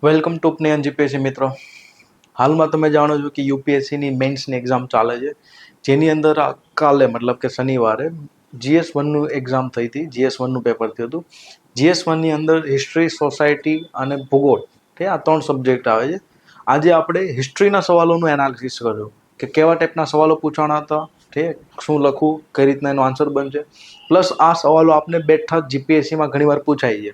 Welcome to જ્ઞાન GPSC મિત્રો. હાલમાં તમે જાણો છો કે યુપીએસસીની મેન્સની એક્ઝામ ચાલે છે, જેની અંદર કાલે મતલબ કે શનિવારે GS1નું એક્ઝામ થઈ હતી. GS1નું પેપર થયું હતું. GS1ની અંદર હિસ્ટ્રી, સોસાયટી અને ભૂગોળ આ 3 સબ્જેક્ટ આવે છે. આજે આપણે હિસ્ટ્રીના સવાલોનું એનાલિસિસ કરજો કે કેવા ટાઈપના સવાલો પૂછાણા હતા, શું લખવું, કઈ રીતના એનો આન્સર બનશે. પ્લસ આ સવાલો આપને બેઠા જીપીએસસીમાં ઘણીવાર પૂછાય છે.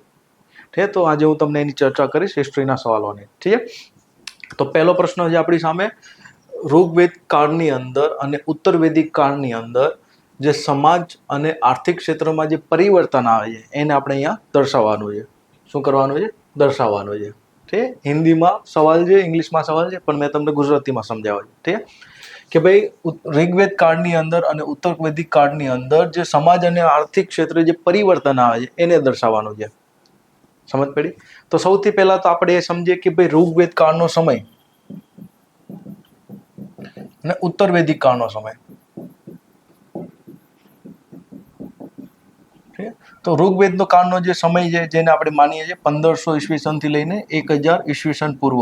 તો આજે હું તમને એની ચર્ચા કરીશ હિસ્ટ્રીના સવાલોની. ઠીક છે. તો પહેલો પ્રશ્ન છે આપણી સામે, ઋગ્વેદ કાળની અંદર અને ઉત્તર વૈદિક કાળની અંદર જે સમાજ અને આર્થિક ક્ષેત્રમાં જે પરિવર્તન આવે છે એને આપણે અહીંયા દર્શાવવાનું છે. શું કરવાનું છે? દર્શાવવાનું છે. ઠીક. હિન્દીમાં સવાલ છે, ઇંગ્લિશમાં સવાલ છે, પણ મેં તમને ગુજરાતીમાં સમજાવ્યું. ઠીક કે ભાઈ ઋગ્વેદ કાળની અંદર અને ઉત્તર વૈદિક કાળની અંદર જે સમાજ અને આર્થિક ક્ષેત્રે જે પરિવર્તન આવે છે એને દર્શાવવાનું છે. સમજ પડી? તો સૌથી પહેલા તો આપણે એ સમજીએ કે ભાઈ ઋગ્વેદ કાળનો સમય અને ઉત્તર વૈદિક કાળનો સમય. તો ઋગ્વેદનો કાળનો જે સમય છે જેને આપણે માનીએ છીએ 1500 ઈસવીસન થી લઈને 1000 ઈસવીસન પૂર્વ.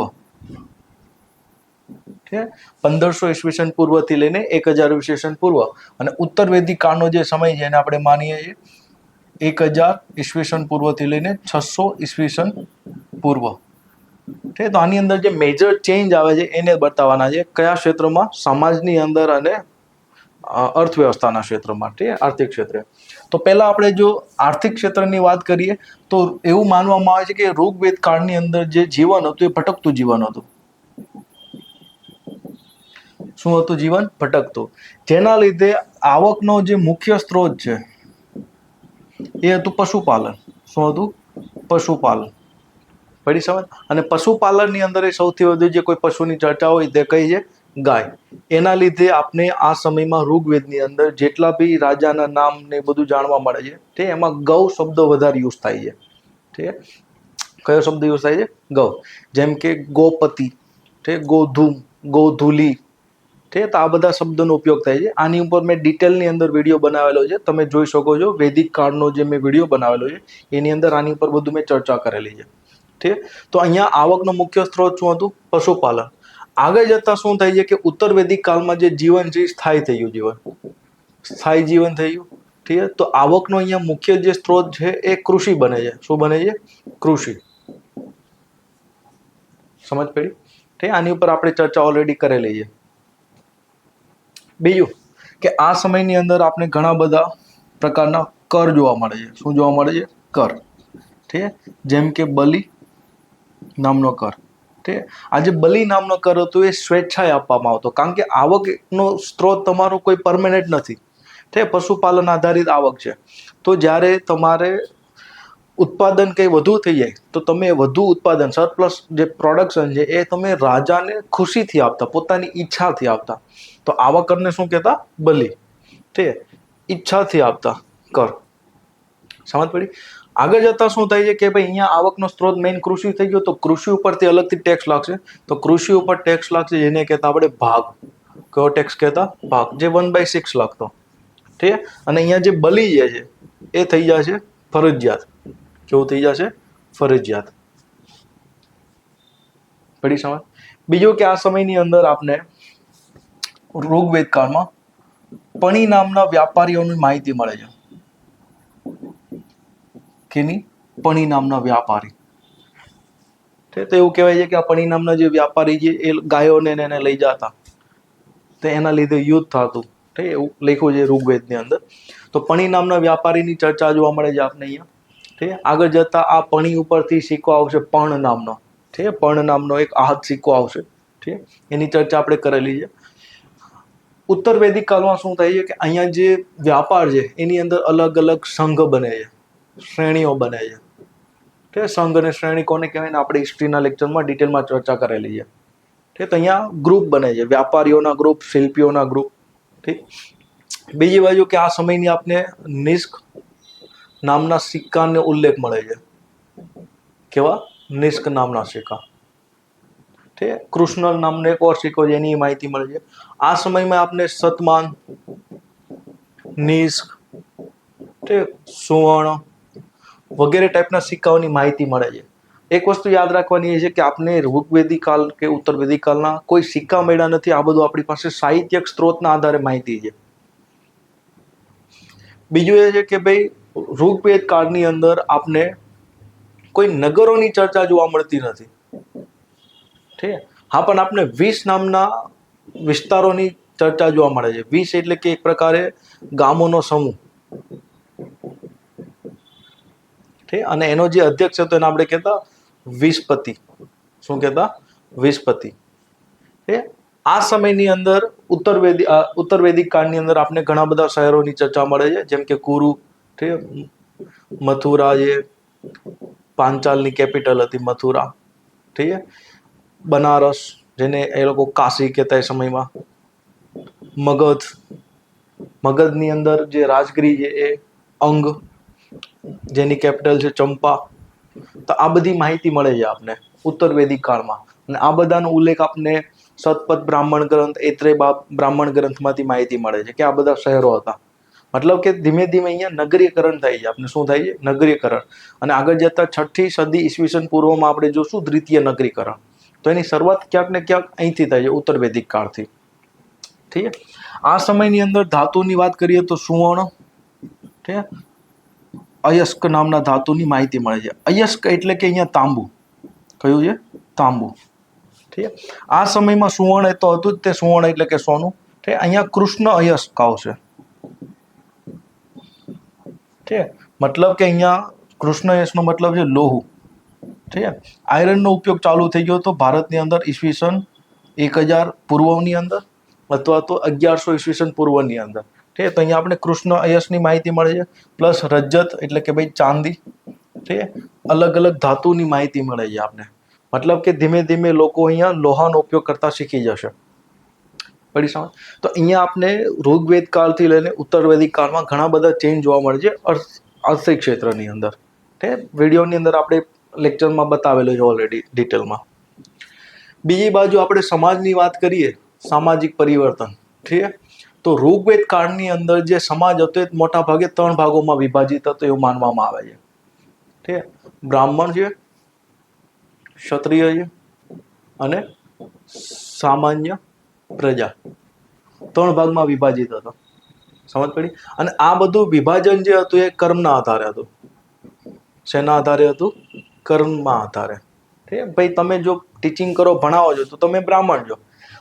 1500 ઈસવીસન પૂર્વ થી લઈને 1000 ઈસવીસન પૂર્વ. અને ઉત્તર વૈદિક કાળનો જે સમય છે એને આપણે માનીએ છીએ 1000 ઈસવીસન પૂર્વથી લઈને 600 ઈસવીસન પૂર્વ. તો આની અંદર જે મેજર ચેન્જ આવે છે એને બતાવવાના છે, કયા ક્ષેત્રમાં? સમાજની અંદર અને અર્થવ્યવસ્થાના ક્ષેત્રમાં, આર્થિક ક્ષેત્રે. તો પહેલા આપણે જો આર્થિક ક્ષેત્રની વાત કરીએ તો એવું માનવામાં આવે છે કે ઋગ્વેદ કાળની અંદર જે જીવન હતું એ ભટકતું જીવન હતું. શું હતું? જીવન ભટકતું. જેના લીધે આવકનો જે મુખ્ય સ્ત્રોત છે એ હતું પશુપાલન. શું હતું? પશુપાલન. પડી સમજ? અને પશુપાલનની અંદર સૌથી વધુ જે કોઈ પશુની ચર્ચા હોય તે કઈ છે? ગાય. એના લીધે આપણે આ સમયમાં ઋગ્વેદની અંદર જેટલા બી રાજાના નામ ને બધું જાણવા મળે છે તે એમાં ગૌ શબ્દ વધારે યુઝ થાય છે. ઠીક. કયો શબ્દ યુઝ થાય છે? ગૌ. જેમ કે ગોપતિ, ગોધૂમ, ગોધુલી. તો આ બધા શબ્દોનો ઉપયોગ થાય છે. આની ઉપર મેં ડિટેલની અંદર વિડીયો બનાવેલો છે, તમે જોઈ શકો છો. વૈદિક કાળનો જે મેં વિડીયો બનાવેલો છે એની અંદર આની ઉપર બધું મેં ચર્ચા કરેલી છે. ઠીક. તો અહીંયા આવકનો મુખ્ય સ્ત્રોત શું હતું? પશુપાલન. આગળ જતા શું થાય છે કે ઉત્તર વૈદિક કાળમાં જે જીવન છે સ્થાયી થઈ ગયું. જીવન સ્થાયી જીવન થઈ ગયું. ઠીક. તો આવકનો અહીંયા મુખ્ય જે સ્ત્રોત છે એ કૃષિ બને છે. શું બને છે? કૃષિ. સમજ પડી? ઠીક. આની ઉપર આપણે ચર્ચા ઓલરેડી કરેલી છે. બીજું કે આ સમયની અંદર આપણે ઘણા બધા પ્રકારના કર જોવા મળે છે. શું જોવા મળે છે? કર. ઠીક. જેમ કે બલિ નામનો કર. ઠીક. આ જે બલિ નામનો કર હતો એ સ્વેચ્છાએ આપવામાં આવતો, કારણ કે આવકનો સ્ત્રોત તમારો કોઈ પરમેનન્ટ નથી. ઠીક. પશુપાલન આધારિત આવક છે. તો જ્યારે તમારે ઉત્પાદન કંઈ વધુ થઈ જાય તો તમે વધુ ઉત્પાદન, સરપ્લસ જે પ્રોડક્શન છે એ તમે રાજાને ખુશીથી આપતા, પોતાની ઈચ્છાથી આપતા. તો આવા કરને શું કહેતા? બલિ. ઠીક. ઈચ્છાથી આપતા કર. સમજ પડી? આગળ જતા શું થાય છે કે ભાઈ અહીંયા આવકનો સ્ત્રોત મેઇન કૃષિ થઈ ગયો, તો કૃષિ ઉપરથી અલગથી ટેક્સ લાગશે. તો કૃષિ ઉપર ટેક્સ લાગશે જેને કહેતા આપણે ભાગ. કયો ટેક્સ કહેતા? ભાગ. જે 1/6 લાગતો. ઠીક. અને અહીંયા જે બલિ જે છે એ થઈ જશે ફરજિયાત. કેવું થઈ જશે? ફરજિયાત. પડી સમજ? બીજું કે આ સમયની અંદર આપણે ઋગ્વેદ કાળમાં પણી નામના વ્યાપારીઓની માહિતી મળે છે. કેની? પણી નામના વ્યાપારી. તો એવું કહેવાય છે કે આ પણી નામના જે વ્યાપારી છે એ ગાયોને એને લઈ જતા, તો એના લીધે યુદ્ધ થતું. એવું લખ્યું છે ઋગ્વેદની અંદર. તો પણી નામના વ્યાપારીની ચર્ચા જોવા મળે છે આપણે અહીંયા. ઠીક. આગળ જતા આ પણી ઉપરથી સિક્કો આવશે પર્ણ નામનો. ઠીક. પર્ણ નામનો એક આહત સિક્કો આવશે. ઠીક. એની ચર્ચા આપણે કરેલી છે. ઉત્તર વૈદિક કાળમાં શું થાય છે કે અહીંયા જે વ્યાપાર છે એની અંદર અલગ અલગ સંઘ બને છે, શ્રેણીઓ બને છે. ઠીક. સંઘ અને શ્રેણી કોને કહેવાય ને આપણે હિસ્ટ્રીના લેક્ચરમાં ડિટેલમાં ચર્ચા કરેલી છે. ઠીક. તો અહીંયા ગ્રુપ બને છે, વ્યાપારીઓના ગ્રુપ, શિલ્પીઓના ગ્રુપ. ઠીક. બીજી બાજુ કે આ સમયની આપણે નિષ્ક નામના સિક્કાનો ઉલ્લેખ મળે છે. કેવા? નિષ્ક નામના સિક્કા. ઠીક. કૃષ્ણ નામનો એક ઓર સિક્કો છે, એની માહિતી મળે છે. આ સમયમાં આપણે શતમાન, નિષ્ક, ઠીક, સુવર્ણ વગેરે ટાઈપના સિક્કાઓની માહિતી મળે છે. એક વસ્તુ યાદ રાખવાની એ છે કે આપને ઋગ્વેદિક કાળ કે ઉત્તરવેદિક કાળના કોઈ સિક્કા મળ્યા નથી. આ બધું આપણી પાસે સાહિત્યક સ્ત્રોતના આધારે માહિતી છે. બીજું એ છે કે ભાઈ ઋગ્વેદ કાળની અંદર આપને કોઈ નગરોની ચર્ચા જોવા મળતી નથી. ઠીક છે. હા, પણ આપને 20 નામના વિસ્તારોની ચર્ચા જોવા મળે છે. 20 એટલે કે એક પ્રકારે ગામોનો સમૂહ. ઠીક. અને એનો જે અધ્યક્ષ હતો એને આપણે કહેતા વિસ્પતિ. શું કહેતા? વિસ્પતિ. આ સમયની અંદર ઉત્તરવેદિક કાળની અંદર આપણે ઘણા બધા શહેરોની ચર્ચા મળે છે, જેમ કે કુરુ, મથુરા, જે પાંચાલની કેપિટલ હતી મથુરા, ઠીક છે, બનારસ જેને એ લોકો કાશી કહેતા એ સમયમાં, મગધની અંદર જે રાજગીરી છે એ અંગ, જેની કેપિટલ છે ચંપા. તો આ બધી માહિતી મળે છે આપને ઉત્તરવેદિક કાળમાં. અને આ બધાનો ઉલ્લેખ આપને સતપથ બ્રાહ્મણ ગ્રંથ, ઐત્રેય બ્રાહ્મણ ગ્રંથમાંથી માહિતી મળે છે કે આ બધા શહેરો હતા. મતલબ કે ધીમે ધીમે અહીંયા નગરીકરણ થાય છે. આપણે શું થાય છે? નગરીકરણ. અને આગળ જતા 6ઠી સદી ઈસવીસન પૂર્વમાં આપણે જોશું દ્વિતીય નગરીકરણ. તો એની શરૂઆત ક્યાંક ને ક્યાંક અહીંથી થાય છે, ઉત્તરવેદિક કાળથી. ઠીક છે. આ સમયની અંદર ધાતુની વાત કરીએ તો સુવર્ણ, ઠીક છે, અયસ્ક નામના ધાતુની માહિતી મળે છે. અયસ્ક એટલે કે અહીંયા તાંબુ. કયું છે? તાંબુ. ઠીક છે. આ સમયમાં સુવર્ણ એ તો હતું જ, તે સુવર્ણ એટલે કે સોનું. ઠીક. અહીંયા કૃષ્ણ અયસ્ક આવશે. ઠીક. મતલબ કે અહીંયા કૃષ્ણ અયસ્કનો મતલબ છે લોહું. ઠીક છે. આયરનનો ઉપયોગ ચાલુ થઈ ગયો હતો ભારતની અંદર ઈસવીસન 1000 પૂર્વની અંદર અથવા તો 1100 ઈસવીસન પૂર્વની અંદર. ઠીક છે. તો અહીંયા આપણે કૃષ્ણ અયસ્કની માહિતી મળે છે, પ્લસ રજત એટલે કે ભાઈ ચાંદી. ઠીક છે. અલગ અલગ ધાતુની માહિતી મળે છે આપને. મતલબ કે ધીમે ધીમે લોકો અહીંયા લોહાનો ઉપયોગ કરતા શીખી જશે. પડી સમજ? તો અહીંયા આપને ઋગ્વેદ કાળથી લઈને ઉત્તરવેદિક કાળમાં ઘણા બધા ચેન્જ જોવા મળે છે આર્થિક ક્ષેત્રની અંદર. ઠીક. વિડીયોની અંદર આપણે લેક્ચરમાં બતાવેલું છે ઓલરેડી ડિટેલમાં. બીજી બાજુ આપણે સમાજની વાત કરીએ, સામાજિક પરિવર્તન. ઠીક છે. તો ઋગ્વેદ કાળની અંદર જે સમાજ હતો એ મોટા ભાગે 3 ભાગોમાં વિભાજિત હતો એવું માનવામાં આવે છે. ઠીક છે. બ્રાહ્મણ છે, ક્ષત્રિય છે અને સામાન્ય પ્રજા. 3 ભાગમાં વિભાજિત હતો. સમજ પડી? અને આ બધું વિભાજન જે હતું એ કર્મના આધારે હતું. શેના આધારે હતું? કર્મના આધારે. ઠીક છે. ભાઈ તમે જો ટીચિંગ કરો, ભણાવો છો તો તમે બ્રાહ્મણ છો.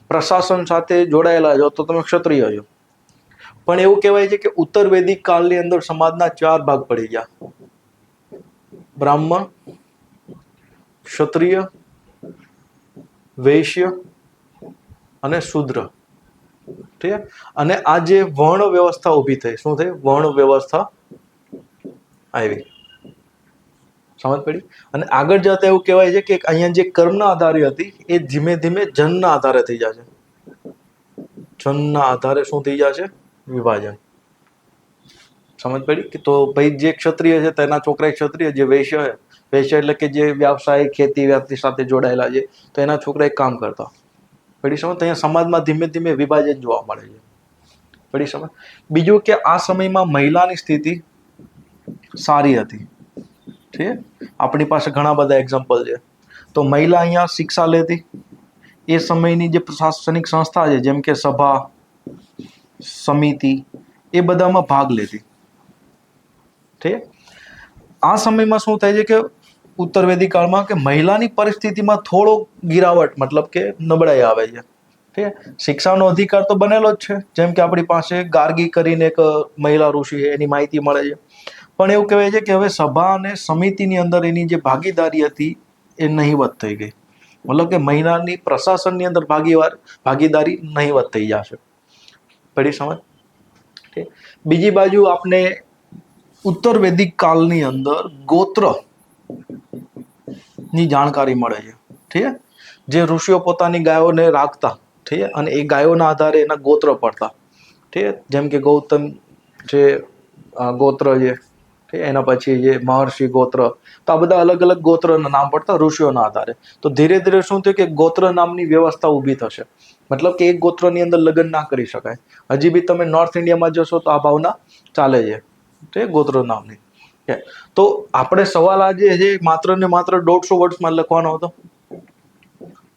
પ્રશાસન સાથે જોડાયેલા છો તો તમે ક્ષત્રિય છો. પણ એવું કહેવાય છે કે ઉત્તરવેદિક કાળની અંદર સમાજના 4 ભાગ પડી ગયા: બ્રાહ્મણ, ક્ષત્રિય, વૈશ્ય અને શૂદ્ર. ઠીક. અને આ જે વર્ણ વ્યવસ્થા ઊભી થઈ, શું થઈ? વર્ણ વ્યવસ્થા આવી. સમજ પડી? અને આગળ જતા એવું કહેવાય છે કે અહીંયા જે કર્મના આધારે હતી એ ધીમે ધીમે જન્મના આધારે થઈ જશે. જન્મના આધારે શું થઈ જશે? વિભાજન. સમજ પડી? કે તો ભાઈ જે ક્ષત્રિય છે તેના છોકરા ક્ષત્રિય, જે વૈશ્ય છે, વૈશ્ય એટલે કે જે વ્યવસાય ખેતી વ્યક્તિ સાથે જોડાયેલા છે તો એના છોકરા એક કામ કરતા. પડી સમજ? તો અહીંયા સમાજમાં ધીમે ધીમે વિભાજન જોવા મળે છે. પડી સમજ? બીજું કે આ સમયમાં મહિલાની સ્થિતિ સારી હતી. ઠીક. આપણી પાસે ઘણા બધા એક્ઝામ્પલ છે. તો મહિલા અહીંયા શિક્ષા લેતી, એ સમયની જે પ્રશાસનિક સંસ્થા છે જેમ કે સભા, સમિતિ, એ બધામાં ભાગ લેતી. ઠીક. આ સમયમાં શું થાય છે કે ઉત્તરવેદિક કાળમાં કે મહિલાની પરિસ્થિતિમાં થોડો ગિરાવટ, મતલબ કે નબળાઈ આવે છે. ઠીક. શિક્ષાનો અધિકાર તો બનેલો જ છે, જેમ કે આપણી પાસે ગાર્ગી કરીને એક મહિલા ઋષિ છે, એની માહિતી મળે છે. પણ એવું કહેવાય છે કે હવે સભા અને સમિતિની અંદર એની જે ભાગીદારી હતી એ નહીવત થઈ ગઈ. મતલબ કે મહિલાની પ્રશાસનની અંદર ભાગીદારી નહીવત થઈ જશે. પડી સમજ? ઠીક. બીજી બાજુ આપણે ઉત્તરવેદિક કાળની અંદર ગોત્ર ની જાણકારી મળે છે. ઠીક. જે ઋષિઓ પોતાની ગાયોને રાખતા. ઠીક. અને એ ગાયોના આધારે એના ગોત્ર પડતા. ઠીક. જેમ કે ગૌતમ જે ગોત્ર છે, એના પછી જે મહર્ષિ ગોત્ર, તો આ બધા અલગ અલગ ગોત્રના નામ પડતા ઋષિઓના આધારે. તો ધીરે ધીરે શું થયું કે ગોત્ર નામની વ્યવસ્થા ઊભી થશે. મતલબ કે એક ગોત્રની અંદર લગ્ન ના કરી શકાય. હજી બી તમે નોર્થ ઇન્ડિયામાં જશો તો આ ભાવના ચાલે છે. ઠીક. ગોત્ર નામની. કે તો આપણે સવાલ આજે જે માત્ર ને માત્ર 150 વર્ડ્સમાં લખવાનો હતો,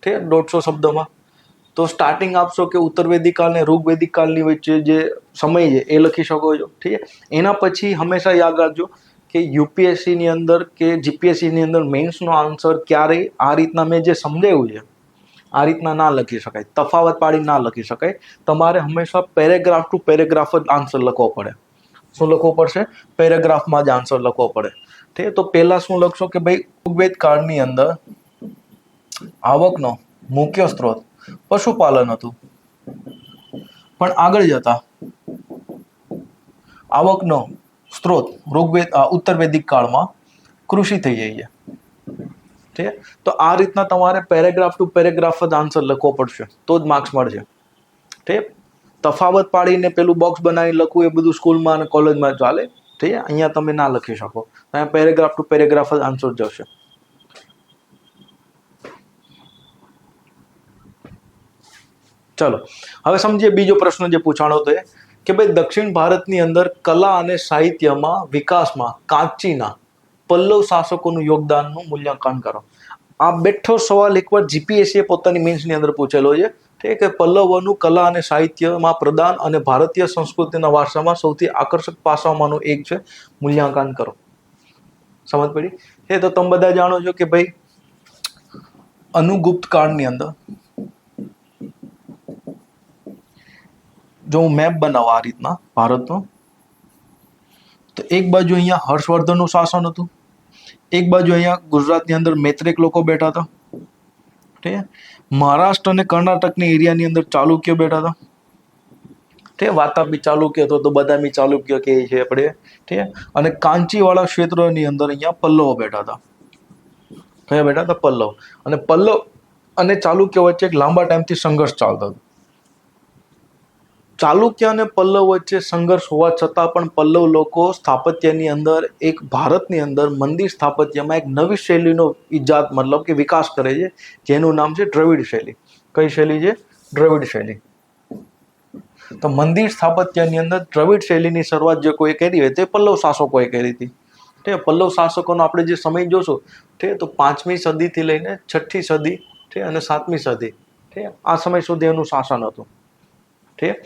ઠીક, 150 શબ્દોમાં. તો સ્ટાર્ટિંગ આપશો કે ઉત્તરવેદિક કાળ ને ઋગ્વેદિક કાળની વચ્ચે જે સમય છે એ લખી શકો છો, ઠીક છે. એના પછી હંમેશા યાદ રાખજો કે યુપીએસસી ની અંદર કે જીપીએસસી ની અંદર મેન્સનો આન્સર ક્યારેય આ રીતના મેં જે સમજાવ્યું છે આ રીતના ના લખી શકાય, તફાવત પાડી ના લખી શકાય. તમારે હંમેશા પેરેગ્રાફ ટુ પેરેગ્રાફ જ આન્સર લખવો પડે. શું લખવો પડશે? પેરેગ્રાફમાં જ આન્સર લખવો પડે, ઠીક. તો પહેલા શું લખશો કે ભાઈ ઋગ્વેદ કાળની અંદર આવકનો મુખ્ય સ્ત્રોત પશુપાલન હતું, પણ આગળ જતા આવકનો સ્ત્રોત ઉત્તરવેદિક કાળમાં કૃષિ થઈ જાય છે, ઠીક. તો આ રીતના તમારે પેરેગ્રાફ ટુ પેરેગ્રાફ જ આન્સર લખવો પડશે, તો જ માર્ક્સ મળશે, ઠીક. તફાવત પાડીને પેલું બોક્સ બનાવી લખવું એ બધું સ્કૂલમાં અને કોલેજમાં ચાલે, ઠીક. અહીંયા તમે ના લખી શકો, અહીંયા પેરેગ્રાફ ટુ પેરેગ્રાફ જ આન્સર જશે. ચલો હવે સમજીએ બીજો પ્રશ્ન જે પૂછાણો હતો કે ભાઈ દક્ષિણ ભારતની અંદર કલા અને સાહિત્યમાં વિકાસમાં કાંચીના પલ્લવ શાસકોનું યોગદાનનું મૂલ્યાંકન કરો. આ બેઠો સવાલ એકવાર જીપીએસસીએ પોતાની મેન્સની અંદર પૂછેલો છે, ઠીક, કે પલ્લવોનું કલા અને સાહિત્યમાં પ્રદાન અને ભારતીય સંસ્કૃતિના વારસામાં સૌથી આકર્ષક પાસાઓમાંનું એક છે, મૂલ્યાંકન કરો. સમજ પડી? એ તો તમે બધા જાણો છો કે ભાઈ અનુગુપ્ત કાળની અંદર જો હું મેપ બનાવું આ રીતના ભારતનો, તો એક બાજુ અહીંયા હર્ષવર્ધનનું શાસન હતું, એક બાજુ અહીંયા ગુજરાતની અંદર મૈત્રેક લોકો બેઠા હતા, ઠીક. મહારાષ્ટ્ર અને કર્ણાટકની એરિયાની અંદર ચાલુક્ય બેઠા હતા, ઠીક. વાતાપી ચાલુક્ય હતો તો બદામી ચાલુક્ય કહે છે આપણે, ઠીક. અને કાંચીવાળા ક્ષેત્રની અંદર અહીંયા પલ્લવો બેઠા હતા. કયા બેઠા હતા? પલ્લવ. અને પલ્લવ અને ચાલુક્ય વચ્ચે એક લાંબા ટાઈમથી સંઘર્ષ ચાલતો હતો. ચાલુક્ય અને પલ્લવ વચ્ચે સંઘર્ષ હોવા છતાં પણ પલ્લવ લોકો સ્થાપત્યની અંદર એક ભારતની અંદર મંદિર સ્થાપત્યમાં એક નવી શૈલીનો ઈજાદ મતલબ કે વિકાસ કરે છે, જેનું નામ છે દ્રવિડ શૈલી. કઈ શૈલી છે? દ્રવિડ શૈલી. તો મંદિર સ્થાપત્યની અંદર દ્રવિડ શૈલીની શરૂઆત જે કોઈ કરી હોય તે પલ્લવ શાસકોએ કરી હતી. ઠીક. પલ્લવ શાસકોનો આપણે જે સમય જોશું, ઠીક, તો 5મી સદીથી લઈને 6ઠી સદી, ઠીક, અને 7મી સદી, ઠીક, આ સમય સુધી એનું શાસન હતું, ઠીક.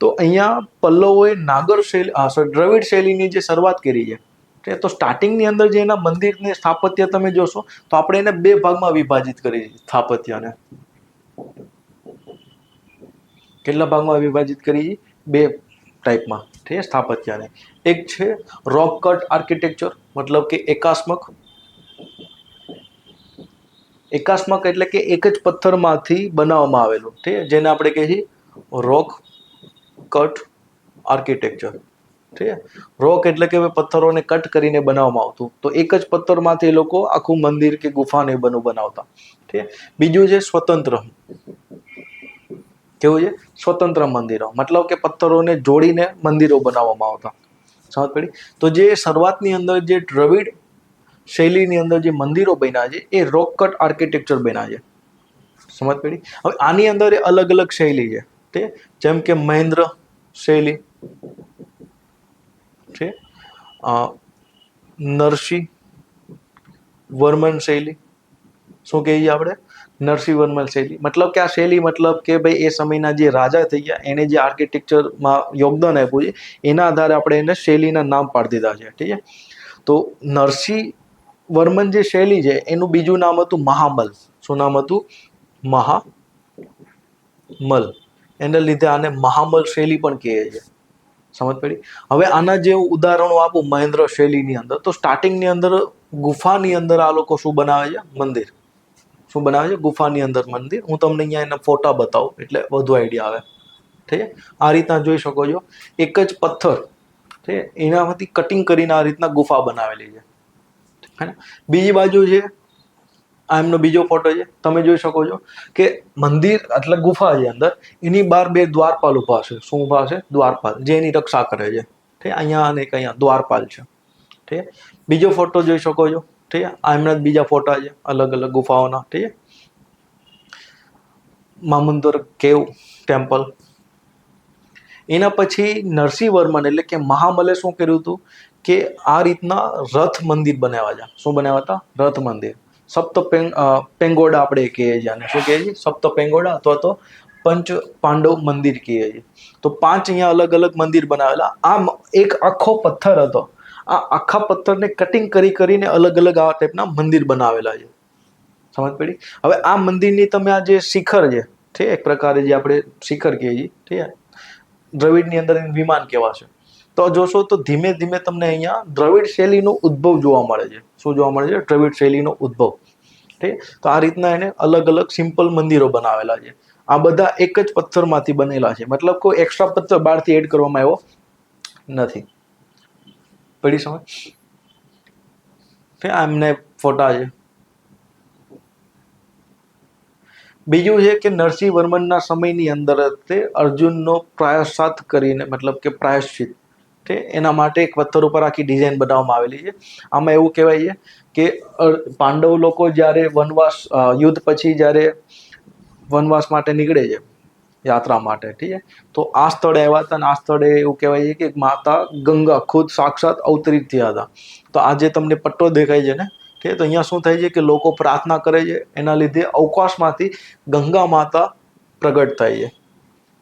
તો અહીંયા પલ્લવોએ નાગર શૈલી દ્રવિડ શૈલીની જે શરૂઆત કરી છે, ઠીક. તો સ્ટાર્ટિંગની અંદર જે એના મંદિરની સ્થાપત્ય તમે જોશો તો આપણે એને 2 ભાગમાં વિભાજિત કરી છે સ્થાપત્યને. કેટલા ભાગમાં વિભાજિત કરી? 2 ટાઈપમાં, ઠીક, સ્થાપત્યને. એક છે રોક કટ આર્કિટેક્ચર, મતલબ કે એકાસ્મક. એકાસ્મક એટલે કે એક જ પથ્થરમાંથી બનાવવામાં આવેલું, ઠીક, જેને આપણે કહીએ છીએ રોક કટ આર્કિટેક્ચર, ઠીક. રોક એટલે કે પથ્થરોને કટ કરીને બનાવવામાં આવતું, તો એક જ પથ્થરમાંથી એ લોકો આખું મંદિર કે ગુફાને બનાવતા, ઠીક. બીજું છે સ્વતંત્ર. કેવું છે? સ્વતંત્ર મંદિરો, મતલબ કે પથ્થરોને જોડીને મંદિરો બનાવવામાં આવતા. સમજ પડી? તો જે શરૂઆતની અંદર જે દ્રવિડ શૈલીની અંદર જે મંદિરો બન્યા છે એ રોક કટ આર્કિટેક્ચર બન્યા છે. સમજ પડી? હવે આની અંદર અલગ અલગ શૈલી છે, ઠીક. જેમ કે મહેન્દ્ર શૈલી, ઠીક, નરસિંહ વર્મન શૈલી. શું કહીએ આપણે? નરસિંહ વર્મન શૈલી. મતલબ કે આ શૈલી મતલબ કે ભાઈ એ સમયના જે રાજા થઈ ગયા એને જે આર્કિટેક્ચરમાં યોગદાન આપ્યું છે એના આધારે આપણે એને શૈલીના નામ પાડી દીધા છે, ઠીક છે. તો નરસિંહ વર્મન જે શૈલી છે એનું બીજું નામ હતું મહામલ. શું નામ હતું? મહામલ. એના લીધે આને મહામલ શૈલી પણ કહે છે. સમજ પડી? હવે આના જે ઉદાહરણો આપું મહેન્દ્ર શૈલીની અંદર, તો સ્ટાર્ટિંગની અંદર ગુફાની અંદર આ લોકો શું બનાવે છે? મંદિર. શું બનાવે છે? ગુફાની અંદર મંદિર. હું તમને અહીંયા એના ફોટા બતાવું એટલે વધુ આઈડિયા આવે, ઠીક છે. આ રીતના જોઈ શકો છો, એક જ પથ્થર, ઠીક, એનામાંથી કટિંગ કરીને આ રીતના ગુફા બનાવેલી છે, હે ને. બીજી બાજુ છે આ એમનો બીજો ફોટો છે, તમે જોઈ શકો છો કે મંદિર એટલે ગુફા છે અંદર, એની બહાર 2 દ્વારપાલ ઊભા છે. શું ઊભા છે? દ્વારપાલ, જે એની રક્ષા કરે છે, ઠીક. અહીંયા અને અહીંયા દ્વારપાલ છે, ઠીક. બીજો ફોટો જોઈ શકો છો, ઠીક. આ એમના બીજા ફોટા છે અલગ અલગ ગુફાઓના, ઠીક. મામુંદર કેવ ટેમ્પલ. એના પછી નરસિંહ વર્મન એટલે કે મહામલે શું કર્યું હતું કે આ રીતના રથ મંદિર બનાવ્યા છે. શું બનાવ્યા હતા? રથ મંદિર. પેંગોડા આપણે કહીએ છીએ આને. શું કહીએ છીએ? સપ્ત પેંગોડા અથવા તો પંચ પાંડવ મંદિર કહીએ છીએ. તો 5 અહીંયા અલગ અલગ મંદિર બનાવેલા. આ એક આખો પથ્થર હતો. આ આખા પથ્થરને કટિંગ કરીને અલગ અલગ આ ટાઈપના મંદિર બનાવેલા છે. સમજ પડી? હવે આ મંદિરની તમે આ જે શિખર છે, ઠીક, એક પ્રકારે જે આપણે શિખર કહીએ છીએ, ઠીક, દ્રવિડની અંદર વિમાન કહેવાશે. તો જોશો તો ધીમે ધીમે તમને અહીંયા દ્રવિડ શૈલીનો ઉદ્ભવ જોવા મળે છે. શું જોવા મળે છે? દ્રવિડ શૈલીનો ઉદ્ભવ. ઠીક. તો આ રીતના એને અલગ અલગ સિમ્પલ મંદિરો બનાવેલા છે. આ બધા એક જ પથ્થરમાંથી બનેલા છે. મતલબ કોઈ એક્સ્ટ્રા પથ્થર બહારથી એડ કરવામાં આવ્યો નથી. પડી સમજ? આ એમને ફોટા છે. બીજું છે કે નરસિંહ વર્મનના સમયની અંદર તે અર્જુનનો પ્રાયશ્ચિત કરીને, મતલબ કે પ્રાયશ્ચિત, એના માટે એક પથ્થર ઉપર આખી ડિઝાઇન બનાવવામાં આવેલી છે. આમાં એવું કહેવાય છે કે પાંડવ લોકો જ્યારે યુદ્ધ પછી જ્યારે વનવાસ માટે નીકળે છે, યાત્રા માટે, ઠીક છે, તો આ સ્થળે આવ્યા હતા. અને આ સ્થળે એવું કહેવાય છે કે માતા ગંગા ખુદ સાક્ષાત અવતરિત થયા હતા. તો આ જે તમને પટ્ટો દેખાય છે ને, ઠીક, તો અહીંયા શું થાય છે કે લોકો પ્રાર્થના કરે છે, એના લીધે અવકાશમાંથી ગંગા માતા પ્રગટ થાય છે.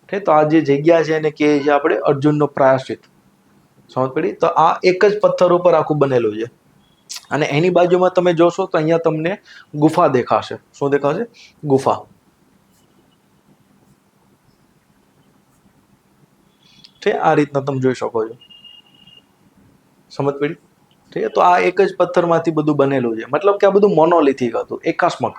ઠીક. તો આ જે જગ્યા છે એને કહીએ છીએ આપણે અર્જુનનો પ્રાયશ્ચિત. સમજ પડી? તો આ એક જ પથ્થર ઉપર આખું બનેલું છે. અને એની બાજુમાં તમે જોશો તો અહીંયા તમને ગુફા દેખાશે. શું દેખાશે? ગુફા. આ રીતના તમે જોઈ શકો છો. સમજ પડી? ઠીક. તો આ એક જ પથ્થરમાંથી બધું બનેલું છે. મતલબ કે આ બધું મોનોલિથિક હતું, એકાસ્મક.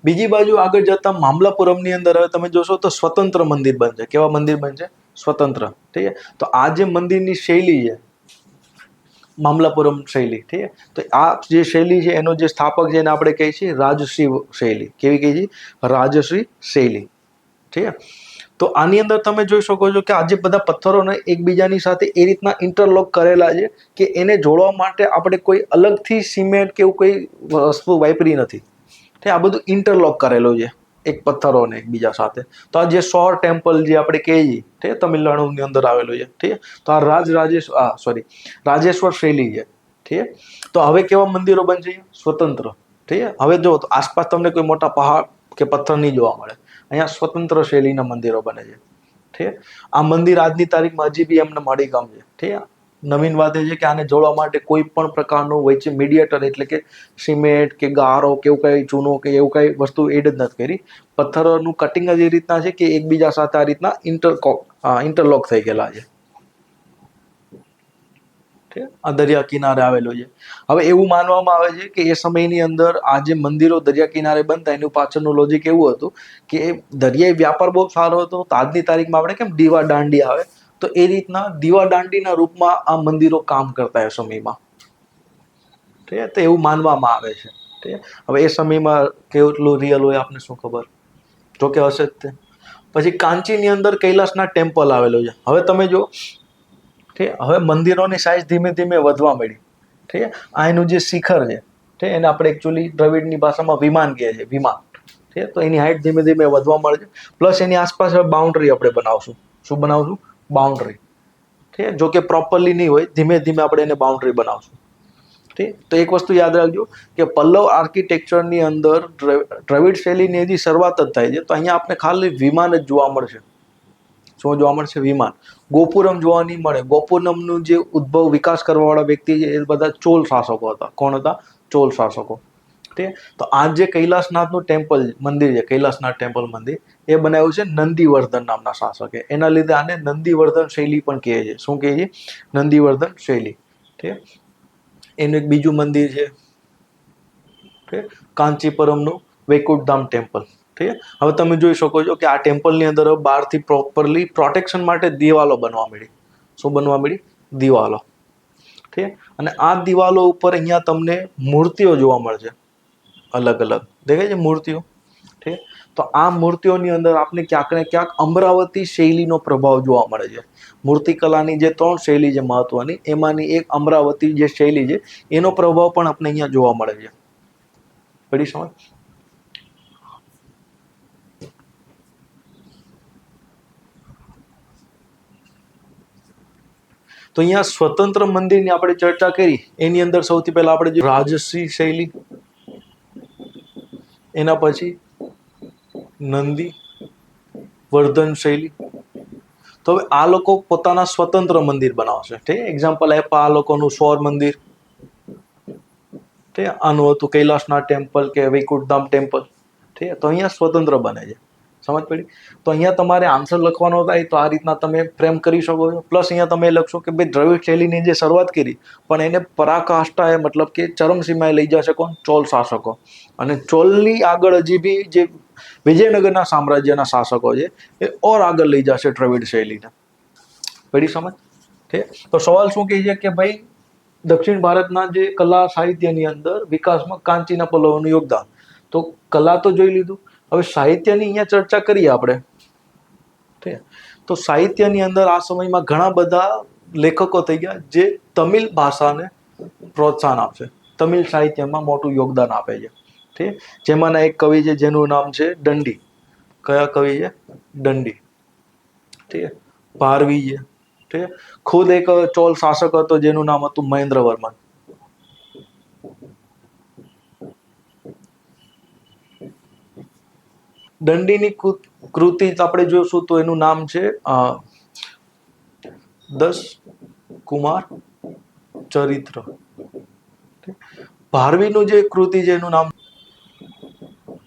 બીજી બાજુ આગળ જતા મામલાપુરમની અંદર હવે તમે જોશો તો સ્વતંત્ર મંદિર બનશે. કેવા મંદિર બનશે? સ્વતંત્ર. ઠીક છે. તો આ જે મંદિરની શૈલી છે, મામલાપુરમ શૈલી, ઠીક છે, તો આ જે શૈલી છે એનો જે સ્થાપક છે એને આપણે કહીએ છીએ રાજશ્રી શૈલી. કેવી કહીએ છીએ? રાજશ્રી શૈલી. ઠીક છે. તો આની અંદર તમે જોઈ શકો છો કે આ જે બધા પથ્થરોને એકબીજાની સાથે એ રીતના ઇન્ટરલોક કરેલા છે કે એને જોડવા માટે આપણે કોઈ અલગથી સિમેન્ટ કે એવું કોઈ વસ્તુ વાપરી નથી. આ બધું ઇન્ટરલોક કરેલું છે એક પથ્થરોને એકબીજા સાથે. તો આ જે સોર ટેમ્પલ જે આપણે કહીએ છીએ, ઠીક, તમિલનાડુની અંદર આવેલું છે, ઠીક. તો આ રાજેશ્વર શૈલી છે, ઠીક. તો હવે કેવા મંદિરો બનશે? સ્વતંત્ર. ઠીક. હવે જો તો આસપાસ તમને કોઈ મોટા પહાડ કે પથ્થર નહીં જોવા મળે. અહીંયા સ્વતંત્ર શૈલીના મંદિરો બને છે, ઠીક. આ મંદિર આજની તારીખમાં હજી બી એમને મણિકામ છે, ઠીક. નવીન વાત એ છે કે આને જોડવા માટે કોઈ પણ પ્રકારનું વચ્ચે મીડિયેટર એટલે કે સિમેન્ટ કે ગારો કે એવું કઈ ચૂનો કે એવું કઈ વસ્તુ એડ જ નથી કરી. પથ્થરોનું કટિંગ જ એ રીતના છે કે એકબીજા સાથે આ રીતના ઇન્ટરલોક થઈ ગયેલા છે. આ દરિયા કિનારે આવેલું છે. હવે એવું માનવામાં આવે છે કે એ સમયની અંદર આ જે મંદિરો દરિયા કિનારે બનતા એનું પાછળનું લોજિક એવું હતું કે દરિયાઈ વ્યાપાર બહુ સારો હતો. તો આજની તારીખમાં આપણે કેમ દીવા દાંડી આવે, તો એ રીતના દીવા દાંડીના રૂપમાં આ મંદિરો કામ કરતા એ સમયમાં. ઠીક. તો એવું માનવામાં આવે છે. ઠીક. હવે એ સમયમાં કેટલું રિયલ હોય આપને શું ખબર, જો કે હશે જ તે. પછી કાંચીની અંદર કૈલાસના ટેમ્પલ આવેલું છે. હવે તમે જો, ઠીક, હવે મંદિરોની સાઇઝ ધીમે ધીમે વધવા મળી. ઠીક. આ એનું જે શિખર છે, ઠીક, એને આપણે એકચ્યુઅલી દ્રવિડની ભાષામાં વિમાન કહે છે, વિમાન. ઠીક. તો એની હાઇટ ધીમે ધીમે વધવા મળે છે. પ્લસ એની આસપાસ બાઉન્ડ્રી આપણે બનાવશું. શું બનાવશું? બાઉન્ડ્રી. ઠીક. જો કે પ્રોપરલી નહીં હોય, ધીમે ધીમે આપણે એને બાઉન્ડ્રી બનાવશું. ઠીક. તો એક વસ્તુ યાદ રાખજો કે પલ્લવ આર્કિટેક્ચરની અંદર દ્રવિડ શૈલીની હજી શરૂઆત જ થાય છે. તો અહીંયા આપણે ખાલી વિમાન જ જોવા મળશે. શું જોવા મળશે? વિમાન. ગોપુરમ જોવા નહીં મળે. ગોપુરમનું જે ઉદ્ભવ વિકાસ કરવાવાળા વ્યક્તિ છે એ બધા ચોલ શાસકો હતા. કોણ હતા? ચોલ શાસકો. ઠીક. તો આ જે કૈલાસનાથનું ટેમ્પલ મંદિર છે, કૈલાસનાથ ટેમ્પલ મંદિર, એ બનાવ્યું છે નંદીવર્ધન નામના શાસકે. એના લીધે આને નંદીવર્ધન શૈલી પણ કહે છે. શું કહે છે? નંદીવર્ધન શૈલી. ઠીક. એનું એક બીજું મંદિર છે, ઠીક, કાંચીપુરમનું વૈકુંઠધામ ટેમ્પલ. ઠીક. હવે તમે જોઈ શકો છો કે આ ટેમ્પલની અંદર બહારથી પ્રોપરલી પ્રોટેક્શન માટે દિવાલો બનવા મળી. શું બનવા મળી? દિવાલો. ઠીક. અને આ દિવાલો ઉપર અહીંયા તમને મૂર્તિઓ જોવા મળશે. અલગ અલગ દેખાય છે મૂર્તિઓ. ઠીક. તો આ મૂર્તિઓની અંદર આપણે ક્યાંક ને ક્યાંક અમરાવતી શૈલીનો પ્રભાવ જોવા મળે છે. મૂર્તિકલાની જે 3 શૈલી છે મહત્વની, એમાંની એક અમરાવતી જે શૈલી છે એનો પ્રભાવ પણ આપણે અહીંયા જોવા મળે છે. પડી સમજ? તો અહીંયા સ્વતંત્ર મંદિરની આપણે ચર્ચા કરી, એની અંદર સૌથી પહેલા આપણે જે રાજશ્રી શૈલી, એના પછી નંદી વર્ધન શૈલી. તો હવે આ લોકો પોતાના સ્વતંત્ર મંદિર બનાવશે. ઠીક, એક્ઝામ્પલ આપ્યા આ લોકોનું સૌર મંદિર, ઠીક, આનું હતું કૈલાસનાથ ટેમ્પલ કે વૈકુંઠધામ ટેમ્પલ. ઠીક, તો અહીંયા સ્વતંત્ર બને છે. સમજ પડી? તો અહીંયા તમારે આન્સર લખવાનો થાય તો આ રીતના તમે ફ્રેમ કરી શકો છો. પ્લસ અહીંયા તમે લખશો કે ભાઈ દ્રવિડ શૈલીની જે શરૂઆત કરી પણ એને પરાકાષ્ઠાએ મતલબ કે ચરમસીમાએ લઈ જશે કોણ? ચોલ શાસકો. અને ચોલની આગળ હજી બી જે વિજયનગરના સામ્રાજ્યના શાસકો છે એ ઓર આગળ લઈ જશે દ્રવિડ શૈલીને. પડી સમજ? ઠીક, તો સવાલ શું કહે છે કે ભાઈ દક્ષિણ ભારતના જે કલા સાહિત્યની અંદર વિકાસમાં કાંચીના પલ્લવોનું યોગદાન. તો કલા તો જોઈ લીધું, હવે સાહિત્યની અહીંયા ચર્ચા કરીએ આપણે. ઠીક, તો સાહિત્યની અંદર આ સમયમાં ઘણા બધા લેખકો થઈ ગયા જે તમિલ ભાષાને પ્રોત્સાહન આપશે, તમિલ સાહિત્યમાં મોટું યોગદાન આપે છે. ઠીક, જેમાંના એક કવિ છે જેનું નામ છે દંડી. કયા કવિ છે? દંડી. ઠીક, ભારવી છે. ઠીક, ખુદ એક ચોલ શાસક હતો જેનું નામ હતું મહેન્દ્રવર્મન. દંડીની કૃતિ આપણે જોશું તો એનું નામ છે 10 કુમાર ચરિત્ર. ભારવીનું જે કૃતિ છે એનું નામ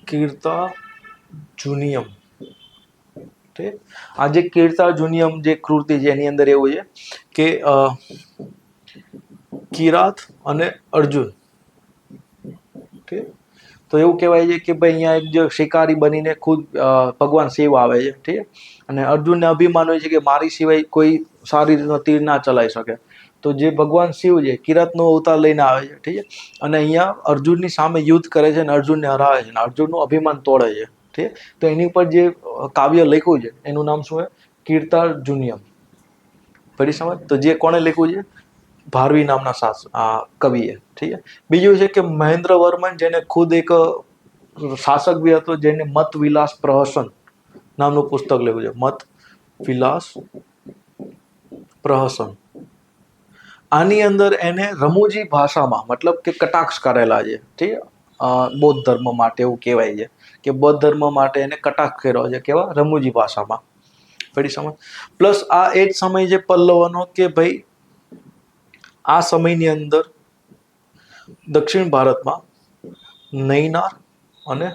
કીર્તાર્જુનિયમ. ઠીક, આ જે કીર્તાર્જુનિયમ જે કૃતિ છે એની અંદર એવું છે કે કિરાત અને અર્જુન. ઠીક, તો એવું કહેવાય છે કે ભાઈ અહીંયા એક જે શિકારી બનીને ખુદ ભગવાન શિવ આવે છે. ઠીક, અને અર્જુનને અભિમાન હોય છે કે મારી સિવાય કોઈ સારી રીતનો તીર ના ચલાવી શકે. તો જે ભગવાન શિવ છે કિરાતનો અવતાર લઈને આવે છે. ઠીક, અને અહીંયા અર્જુનની સામે યુદ્ધ કરે છે અને અર્જુનને હરાવે છે અને અર્જુનનું અભિમાન તોડે છે. ઠીક, તો એની ઉપર જે કાવ્ય લખ્યું છે એનું નામ શું છે? કીર્તાર્જુનિયમ. પડી સમજ? તો જે કોણે લખ્યું છે? ભારવી નામના કવિએ. ઠીક છે. બીજું છે કે મહેન્દ્રવર્મન, જેને ખુદ એક શાસક બી હતો, જેને મત વિલાસ પ્રહસન નામનું પુસ્તક લખ્યું છે. મત વિલાસ પ્રહસન. આની અંદર એને રમૂજી ભાષામાં મતલબ કે કટાક્ષ કરેલા છે. ઠીક, બૌદ્ધ ધર્મ માટે એવું કહેવાય છે કે બૌદ્ધ ધર્મ માટે એને કટાક્ષ કર્યો છે. કેવા? રમૂજી ભાષામાં. પડી સમજ? પ્લસ આ એ જ સમય છે પલ્લવનો કે ભાઈ આ સમયની અંદર દક્ષિણ ભારતમાં નૈનાર અને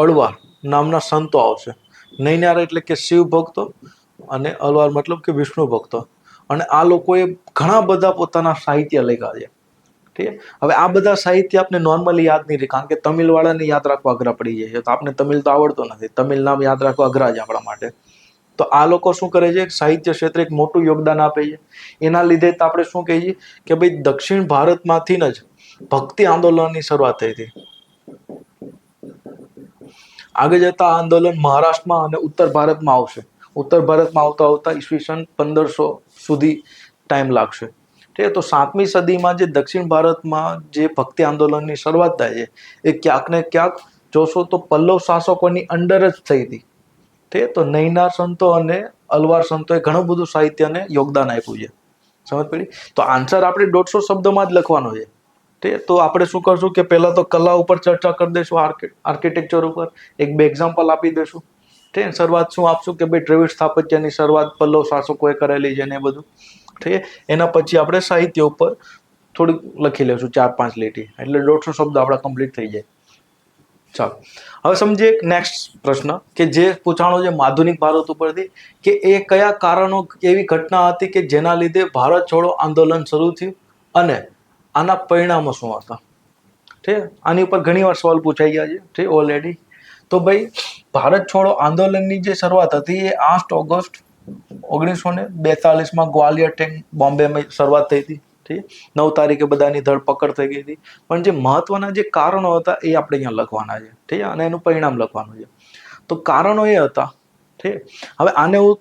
અળવાર નામના સંતો આવશે. નૈનાર એટલે કે શિવ ભક્તો અને અળવાર મતલબ કે વિષ્ણુ ભક્તો. અને આ લોકોએ ઘણા બધા પોતાના સાહિત્ય લખ્યા છે. ઠીક, હવે આ બધા સાહિત્ય આપણે નોર્મલી યાદ નહીં રહે, કારણ કે તમિલ વાળાને યાદ રાખવા અઘરા પડી જાય છે. તો આપણે તમિલ તો આવડતો નથી, તમિલ નામ યાદ રાખવા અઘરા છે આપણા માટે. તો આ લોકો શું કરે છે? સાહિત્ય ક્ષેત્રે એક મોટું યોગદાન આપે છે. એના લીધે આપણે શું કહીએ કે ભાઈ દક્ષિણ ભારતમાંથી જ ભક્તિ આંદોલનની શરૂઆત થઈ હતી. આગળ જતા આંદોલન મહારાષ્ટ્રમાં અને ઉત્તર ભારતમાં આવશે. ઉત્તર ભારતમાં આવતા આવતા ઈસવીસન 1500 સુધી ટાઈમ લાગશે. ઠીક, તો 7મી સદીમાં જે દક્ષિણ ભારતમાં જે ભક્તિ આંદોલનની શરૂઆત થાય છે એ ક્યાંક ને ક્યાંક જોશો તો પલ્લવ શાસકોની અંડર જ થઈ હતી. ઠીક, તો નૈનાર સંતો અને અલવાર સંતોએ ઘણું બધું સાહિત્યને યોગદાન આપ્યું છે. સમજ પડી? તો આન્સર આપણે 150 શબ્દોમાં જ લખવાનો છે. ઠીક, તો આપણે શું કરશું કે પહેલા તો કલા ઉપર ચર્ચા કરી દઈશું, આર્કિટેક્ચર ઉપર 1-2 એક્ઝામ્પલ આપી દઈશું. ઠીક, શરૂઆત શું આપશું કે ભાઈ દ્રવિડ સ્થાપત્યની શરૂઆત પલ્લવ શાસકોએ કરેલી છે ને એ બધું. ઠીક, એના પછી આપણે સાહિત્ય ઉપર થોડુંક લખી લઈશું 4-5 લીટી, એટલે 150 શબ્દ આપણા કમ્પ્લીટ થઈ જાય. ચાલો, હવે સમજીએ નેક્સ્ટ પ્રશ્ન કે જે પૂછાણો છે આધુનિક ભારત ઉપરથી, કે એ કયા કારણો એવી ઘટના હતી કે જેના લીધે ભારત છોડો આંદોલન શરૂ થયું અને આના પરિણામો શું હતા. ઠીક, આની ઉપર ઘણી વાર સવાલ પૂછાઈ ગયા છે. ઠીક, ઓલરેડી. તો ભાઈ ભારત છોડો આંદોલનની જે શરૂઆત હતી એ 8 ઓગસ્ટ 1942માં ગ્વાલિયર ટેંક બોમ્બેમાં શરૂઆત થઈ હતી. ઠીક, 9 તારીખે બધાની ધરપકડ થઈ ગઈ હતી. પણ જે મહત્વના જે કારણો હતા એ આપણે અહીંયા લખવાના છે. ઠીક, અને એનું પરિણામ લખવાનું છે. તો કારણો એ હતા. ઠીક, હવે આને હું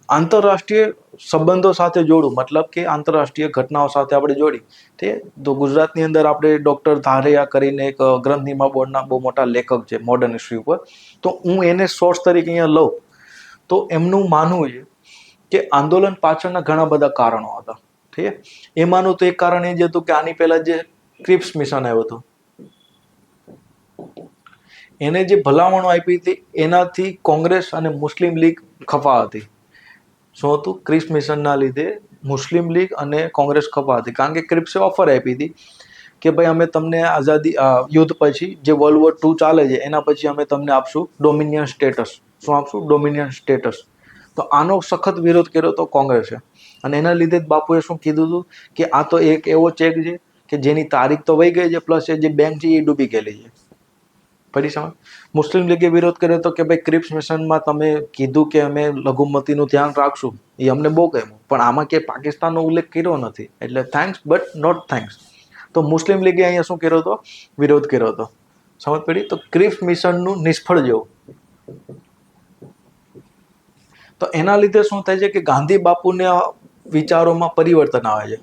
આંતરરાષ્ટ્રીય સંબંધો સાથે જોડું, મતલબ કે આંતરરાષ્ટ્રીય ઘટનાઓ સાથે આપણે જોડી. ઠીક, તો ગુજરાતની અંદર આપણે ડૉક્ટર ધારેયા કરીને એક ગ્રંથિમા બોર્ડના બહુ મોટા લેખક છે મોડર્ન હિસ્ટ્રી ઉપર, તો હું એને સોર્સ તરીકે અહીંયા લઉં તો એમનું માનવું છે કે આંદોલન પાછળના ઘણા બધા કારણો હતા. ઠીક છે. એમાંનું તો એક કારણ એ જ હતું કે આની પહેલા જે ક્રિપ્સ મિશન આવ્યું હતું એને જે ભલામણો આપી હતી એનાથી કોંગ્રેસ અને મુસ્લિમ લીગ ખફા હતી. શું હતું? ક્રિપ્સ મિશનના લીધે મુસ્લિમ લીગ અને કોંગ્રેસ ખફા હતી, કારણ કે ક્રિપ્સે ઓફર આપી હતી કે ભાઈ અમે તમને આઝાદી યુદ્ધ પછી જે World War II ચાલે છે એના પછી અમે તમને આપશું ડોમિનિયન સ્ટેટસ. શું આપશું? Dominion status. તો આનો સખત વિરોધ કર્યો તો કોંગ્રેસે, અને એના લીધે જ બાપુએ શું કીધું હતું કે આ તો એક એવો ચેક છે કે જેની તારીખ તો વહી ગઈ છે, પ્લસ એ જે બેંક છે એ ડૂબી ગયેલી છે. ફરી સમજ. મુસ્લિમ લીગે વિરોધ કર્યો હતો કે ભાઈ ક્રિપ્સ મિશનમાં તમે કીધું કે અમે લઘુમતીનું ધ્યાન રાખશું, એ અમને બહુ ગમ્યું, પણ આમાં કે પાકિસ્તાનનો ઉલ્લેખ કર્યો નથી, એટલે થેન્ક્સ બટ નોટ થેન્ક્સ. તો મુસ્લિમ લીગે અહીંયા શું કર્યો હતો? વિરોધ કર્યો હતો. સમજ પડી? તો ક્રિપ્સ મિશનનું નિષ્ફળ જેવું. તો એના લીધે શું થાય છે કે ગાંધી બાપુના વિચારોમાં પરિવર્તન આવે છે.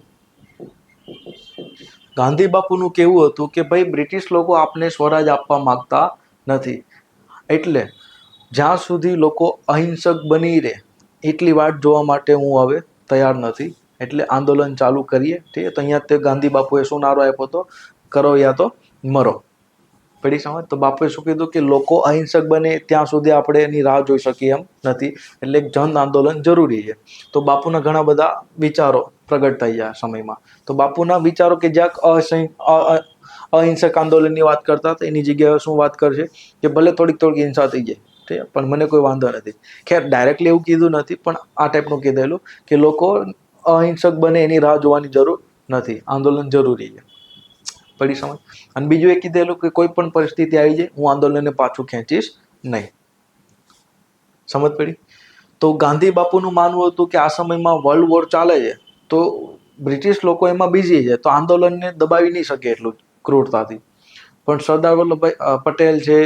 ગાંધી બાપુનું કેવું હતું કે ભાઈ બ્રિટિશ લોકો આપને સ્વરાજ આપવા માંગતા નથી, એટલે જ્યાં સુધી લોકો અહિંસક બની રહે એટલી વાટ જોવા માટે હું હવે તૈયાર નથી, એટલે આંદોલન ચાલુ કરીએ. ઠીક છે. તો અહીંયા તે ગાંધી બાપુએ શું નારો આપ્યો હતો? કરો યા તો મરો. પડી સમજ? તો બાપુએ શું કીધું કે લોકો અહિંસક બને ત્યાં સુધી આપણે એની રાહ જોઈ શકીએ એમ નથી, એટલે એક જન આંદોલન જરૂરી છે. તો બાપુના ઘણા બધા વિચારો પ્રગટ થઈ ગયા સમયમાં. તો બાપુના વિચારો કે જ્યાં અહિંસક આંદોલનની વાત કરતા હતા એની જગ્યાએ શું વાત કરશે કે ભલે થોડીક હિંસા થઈ જાય, ઠીક છે, પણ મને કોઈ વાંધો નથી. ખેર ડાયરેક્ટલી એવું કીધું નથી, પણ આ ટાઈપનું કીધેલું કે લોકો અહિંસક બને એની રાહ જોવાની જરૂર નથી, આંદોલન જરૂરી છે. પડી સમજ? અને બીજું એ કીધેલું કે કોઈ પણ પરિસ્થિતિ આવી જાય હું આંદોલનને પાછું ખેંચીશ નહીં. સમજ પડી? તો ગાંધી બાપુનું માનવું હતું કે આ સમયમાં World War ચાલે છે, તો બ્રિટિશ લોકો એમાં બિઝી છે, તો આંદોલનને દબાવી નહીં શકે એટલું ક્રૂરતાથી. પણ સરદાર વલ્લભભાઈ પટેલ છે,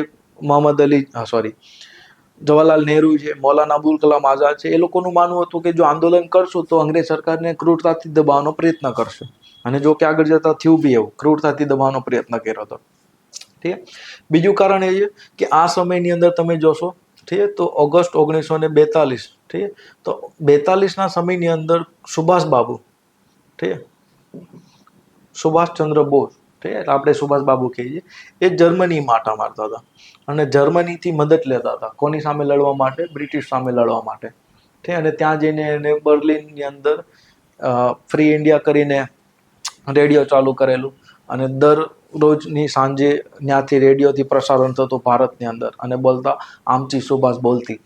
જવાહરલાલ નહેરુ છે, મૌલાના અબુલ કલામ આઝાદ છે, એ લોકોનું માનવું હતું કે જો આંદોલન કરશું તો અંગ્રેજ સરકારને ક્રૂરતાથી દબાવવાનો પ્રયત્ન કરશે. અને જો કે આગળ જતા થયું બી એવું, ક્રૂરતાથી દબાવવાનો પ્રયત્ન કર્યો હતો. ઠીક. બીજું કારણ એ છે કે આ સમયની અંદર તમે જોશો, ઠીક, તો ઓગસ્ટ 1942, ઠીક, તો 42ના સમયની અંદર સુભાષબાબુ, ઠીક, સુભાષચંદ્ર બોઝ, ઠીક, આપણે સુભાષબાબુ કહીએ, એ જર્મનીમાં આંટા મારતા હતા અને જર્મનીથી મદદ લેતા હતા. કોની સામે લડવા માટે? બ્રિટિશ સામે લડવા માટે. ઠીક. અને ત્યાં જઈને એને બર્લિનની અંદર ફ્રી ઇન્ડિયા કરીને રેડિયો ચાલુ કરેલું, અને દરરોજની સાંજે ત્યાંથી રેડિયોથી પ્રસારણ થતું ભારતની અંદર, અને બોલતા આમચી સુભાષ બોલતી,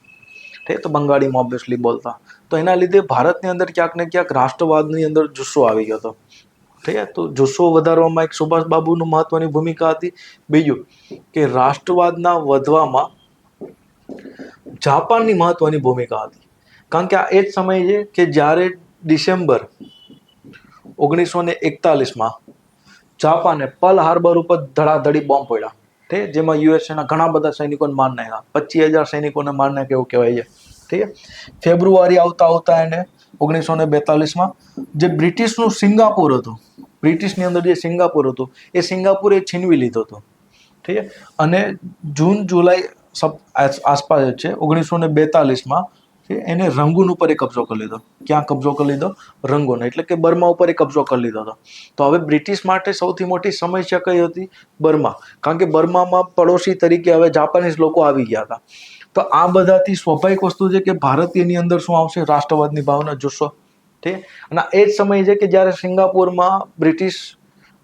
ઠીક, તો બંગાળીમાં ઓબ્વિયસલી બોલતા. તો એના લીધે ભારતની અંદર ક્યાંક ને ક્યાંક રાષ્ટ્રવાદની અંદર જુસ્સો આવી ગયો હતો. ઠીક છે. તો જુસ્સો વધારવામાં એક સુભાષબાબુનું મહત્વની ભૂમિકા હતી. બીજું કે રાષ્ટ્રવાદના વધવામાં જાપાનની મહત્વની ભૂમિકા હતી, કારણ કે આ એ જ સમય છે કે જ્યારે ડિસેમ્બર 1941માં જાપાને પર્લ હાર્બર ઉપર ધડાધડી બોમ્બ પડ્યા, ઠીક, જેમાં યુએસએના ઘણા બધા સૈનિકોને માર નાખ્યા, 25,000 સૈનિકોને માર નાખ્યા એવું કહેવાય છે. ઠીક. ફેબ્રુઆરી આવતા એને 1942માં જે બ્રિટિશનું સિંગાપુર હતું, બ્રિટિશની અંદર જે સિંગાપુર હતું એ સિંગાપુર એ છીનવી લીધું હતું. ઠીક. અને જૂન જુલાઈ આસપાસ છે 1942માં એને રંગૂન ઉપર કબજો કરી લીધો. ક્યાં કબજો કરી લીધો? રંગૂન, એટલે કે બર્મા ઉપર કબજો કરી લીધો હતો. તો હવે બ્રિટિશ માટે સૌથી મોટી સમસ્યા કઈ હતી? બર્મા, કારણ કે બર્મામાં પડોશી તરીકે હવે જાપાનીઝ લોકો આવી ગયા હતા. તો આ બધાથી સ્વાભાવિક વસ્તુ છે કે ભારતીયની અંદર શું આવશે? રાષ્ટ્રવાદની ભાવના, જુસ્સો. ઠીક. અને એ જ સમય છે કે જ્યારે સિંગાપુરમાં બ્રિટિશ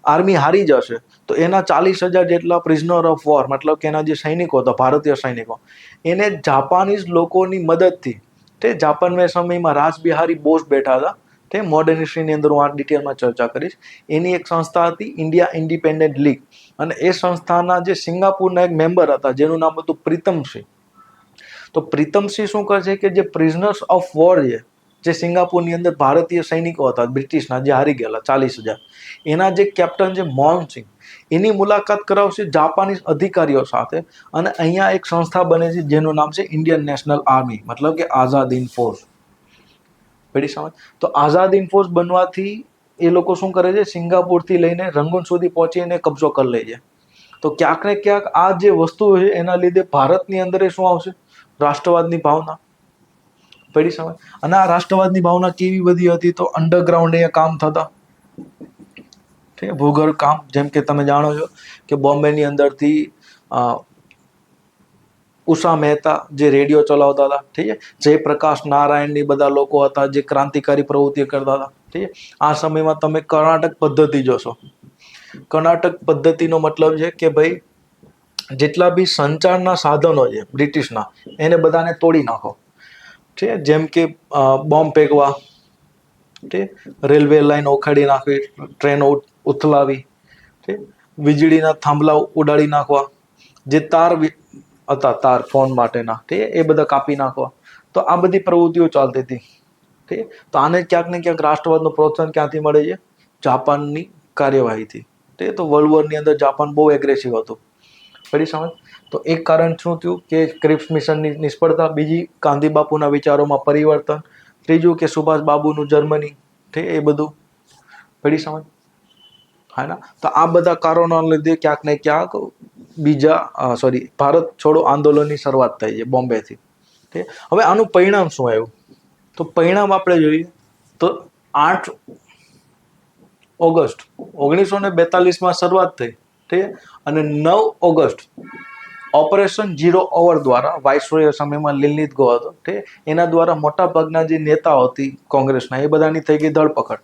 આર્મી હારી જશે તો એના 40,000 જેટલા પ્રિઝનર ઓફ વોર, મતલબ કે એના જે સૈનિકો હતા, ભારતીય સૈનિકો, એને જાપાનીઝ લોકોની મદદથી, તે જાપાનના સમયમાં રાસબિહારી બોઝ બેઠા હતા, તે મોડર્ન હિસ્ટ્રીની અંદર હું આ ડિટેલમાં ચર્ચા કરીશ. એની એક સંસ્થા હતી ઇન્ડિયા ઇન્ડિપેન્ડન્ટ લીગ, અને એ સંસ્થાના જે સિંગાપુરના એક મેમ્બર હતા જેનું નામ હતું પ્રીતમસિંહ. તો પ્રીતમસિંહ શું કરશે કે જે પ્રિઝનર્સ ઓફ વોર છે, જે સિંગાપુરની અંદર ભારતીય સૈનિકો હતા બ્રિટિશના જે હારી ગયેલા 40,000, એના જે કેપ્ટન છે મોહનસિંહ, એની મુલાકાત કરાવશે જાપાનીઝ અધિકારીઓ સાથે, અને અહીંયા એક સંસ્થા બને છે જેનું નામ છે ઇન્ડિયન નેશનલ આર્મી, મતલબ કે આઝાદ હિન્દ ફોર્સ. પેઢી સમજ? તો આઝાદ હિન્દ ફોર્સ બનવાથી એ લોકો શું કરે છે? સિંગાપુરથી લઈને રંગૂન સુધી પહોંચીને કબજો કરી લે છે. તો ક્યાંક ને ક્યાંક આ જે વસ્તુ છે એના લીધે ભારતની અંદર શું આવશે? રાષ્ટ્રવાદની ભાવના. પડી સમજ. અને આ રાષ્ટ્રવાદની ભાવના કેવી બધી હતી, તો અંડરગ્રાઉન્ડ અહીંયા કામ થતા, ઠીક, ભૂગર્ભ કામ. જેમ કે તમે જાણો છો કે બોમ્બેની અંદરથી ઉષા મહેતા જે રેડિયો ચલાવતા હતા, ઠીક છે, જયપ્રકાશ નારાયણની બધા લોકો હતા જે ક્રાંતિકારી પ્રવૃત્તિઓ કરતા હતા, ઠીક છે. આ સમયમાં તમે કર્ણાટક પદ્ધતિ જોશો. કર્ણાટક પદ્ધતિનો મતલબ છે કે ભાઈ જેટલા બી સંચારના સાધનો છે બ્રિટિશના, એને બધાને તોડી નાખો, ઠીક છે. જેમ કે બોમ્બ ફેંકવા, ઠીક, રેલવે લાઈન ઉખાડી નાખવી, ટ્રેનો ઉથલાવી, ઠીક, વીજળીના થાંભલા ઉડાડી નાખવા, જે તાર હતા તાર ફોન માટેના, ઠીક, એ બધા કાપી નાખવા. તો આ બધી પ્રવૃત્તિઓ ચાલતી હતી, ઠીક. તો આને ક્યાંક ને ક્યાંક રાષ્ટ્રવાદનું પ્રોત્સાહન ક્યાંથી મળે છે? જાપાનની કાર્યવાહીથી, ઠીક. તો વર્લ્ડ વોરની અંદર જાપાન બહુ એગ્રેસિવ હતું, પડી સમજ. તો એક કારણ શું થયું કે ક્રિપ્સ મિશનની નિષ્ફળતા, બીજી ગાંધી બાપુના વિચારોમાં પરિવર્તન, ત્રીજું કે સુભાષ બાબુનું જર્મની, ઠીક, એ બધું, પડી સમજ. હા ના. તો આ બધા કારણોના લીધે ક્યાંક ને ક્યાંક ભારત છોડો આંદોલનની શરૂઆત થઈ છે બોમ્બેથી, ઠીક. હવે આનું પરિણામ શું આવ્યું? તો પરિણામ આપણે જોઈએ તો 8 ઓગસ્ટ 1942માં શરૂઆત થઈ, ઠીક, અને 9 ઓગસ્ટ ઓપરેશન ઝીરો ઓવર દ્વારા વાઇસરોય સમયમાં લીલિત ગયો હતો, ઠીક. એના દ્વારા મોટાભાગના જે નેતાઓ હતી કોંગ્રેસના, એ બધાની થઈ ગઈ ધરપકડ.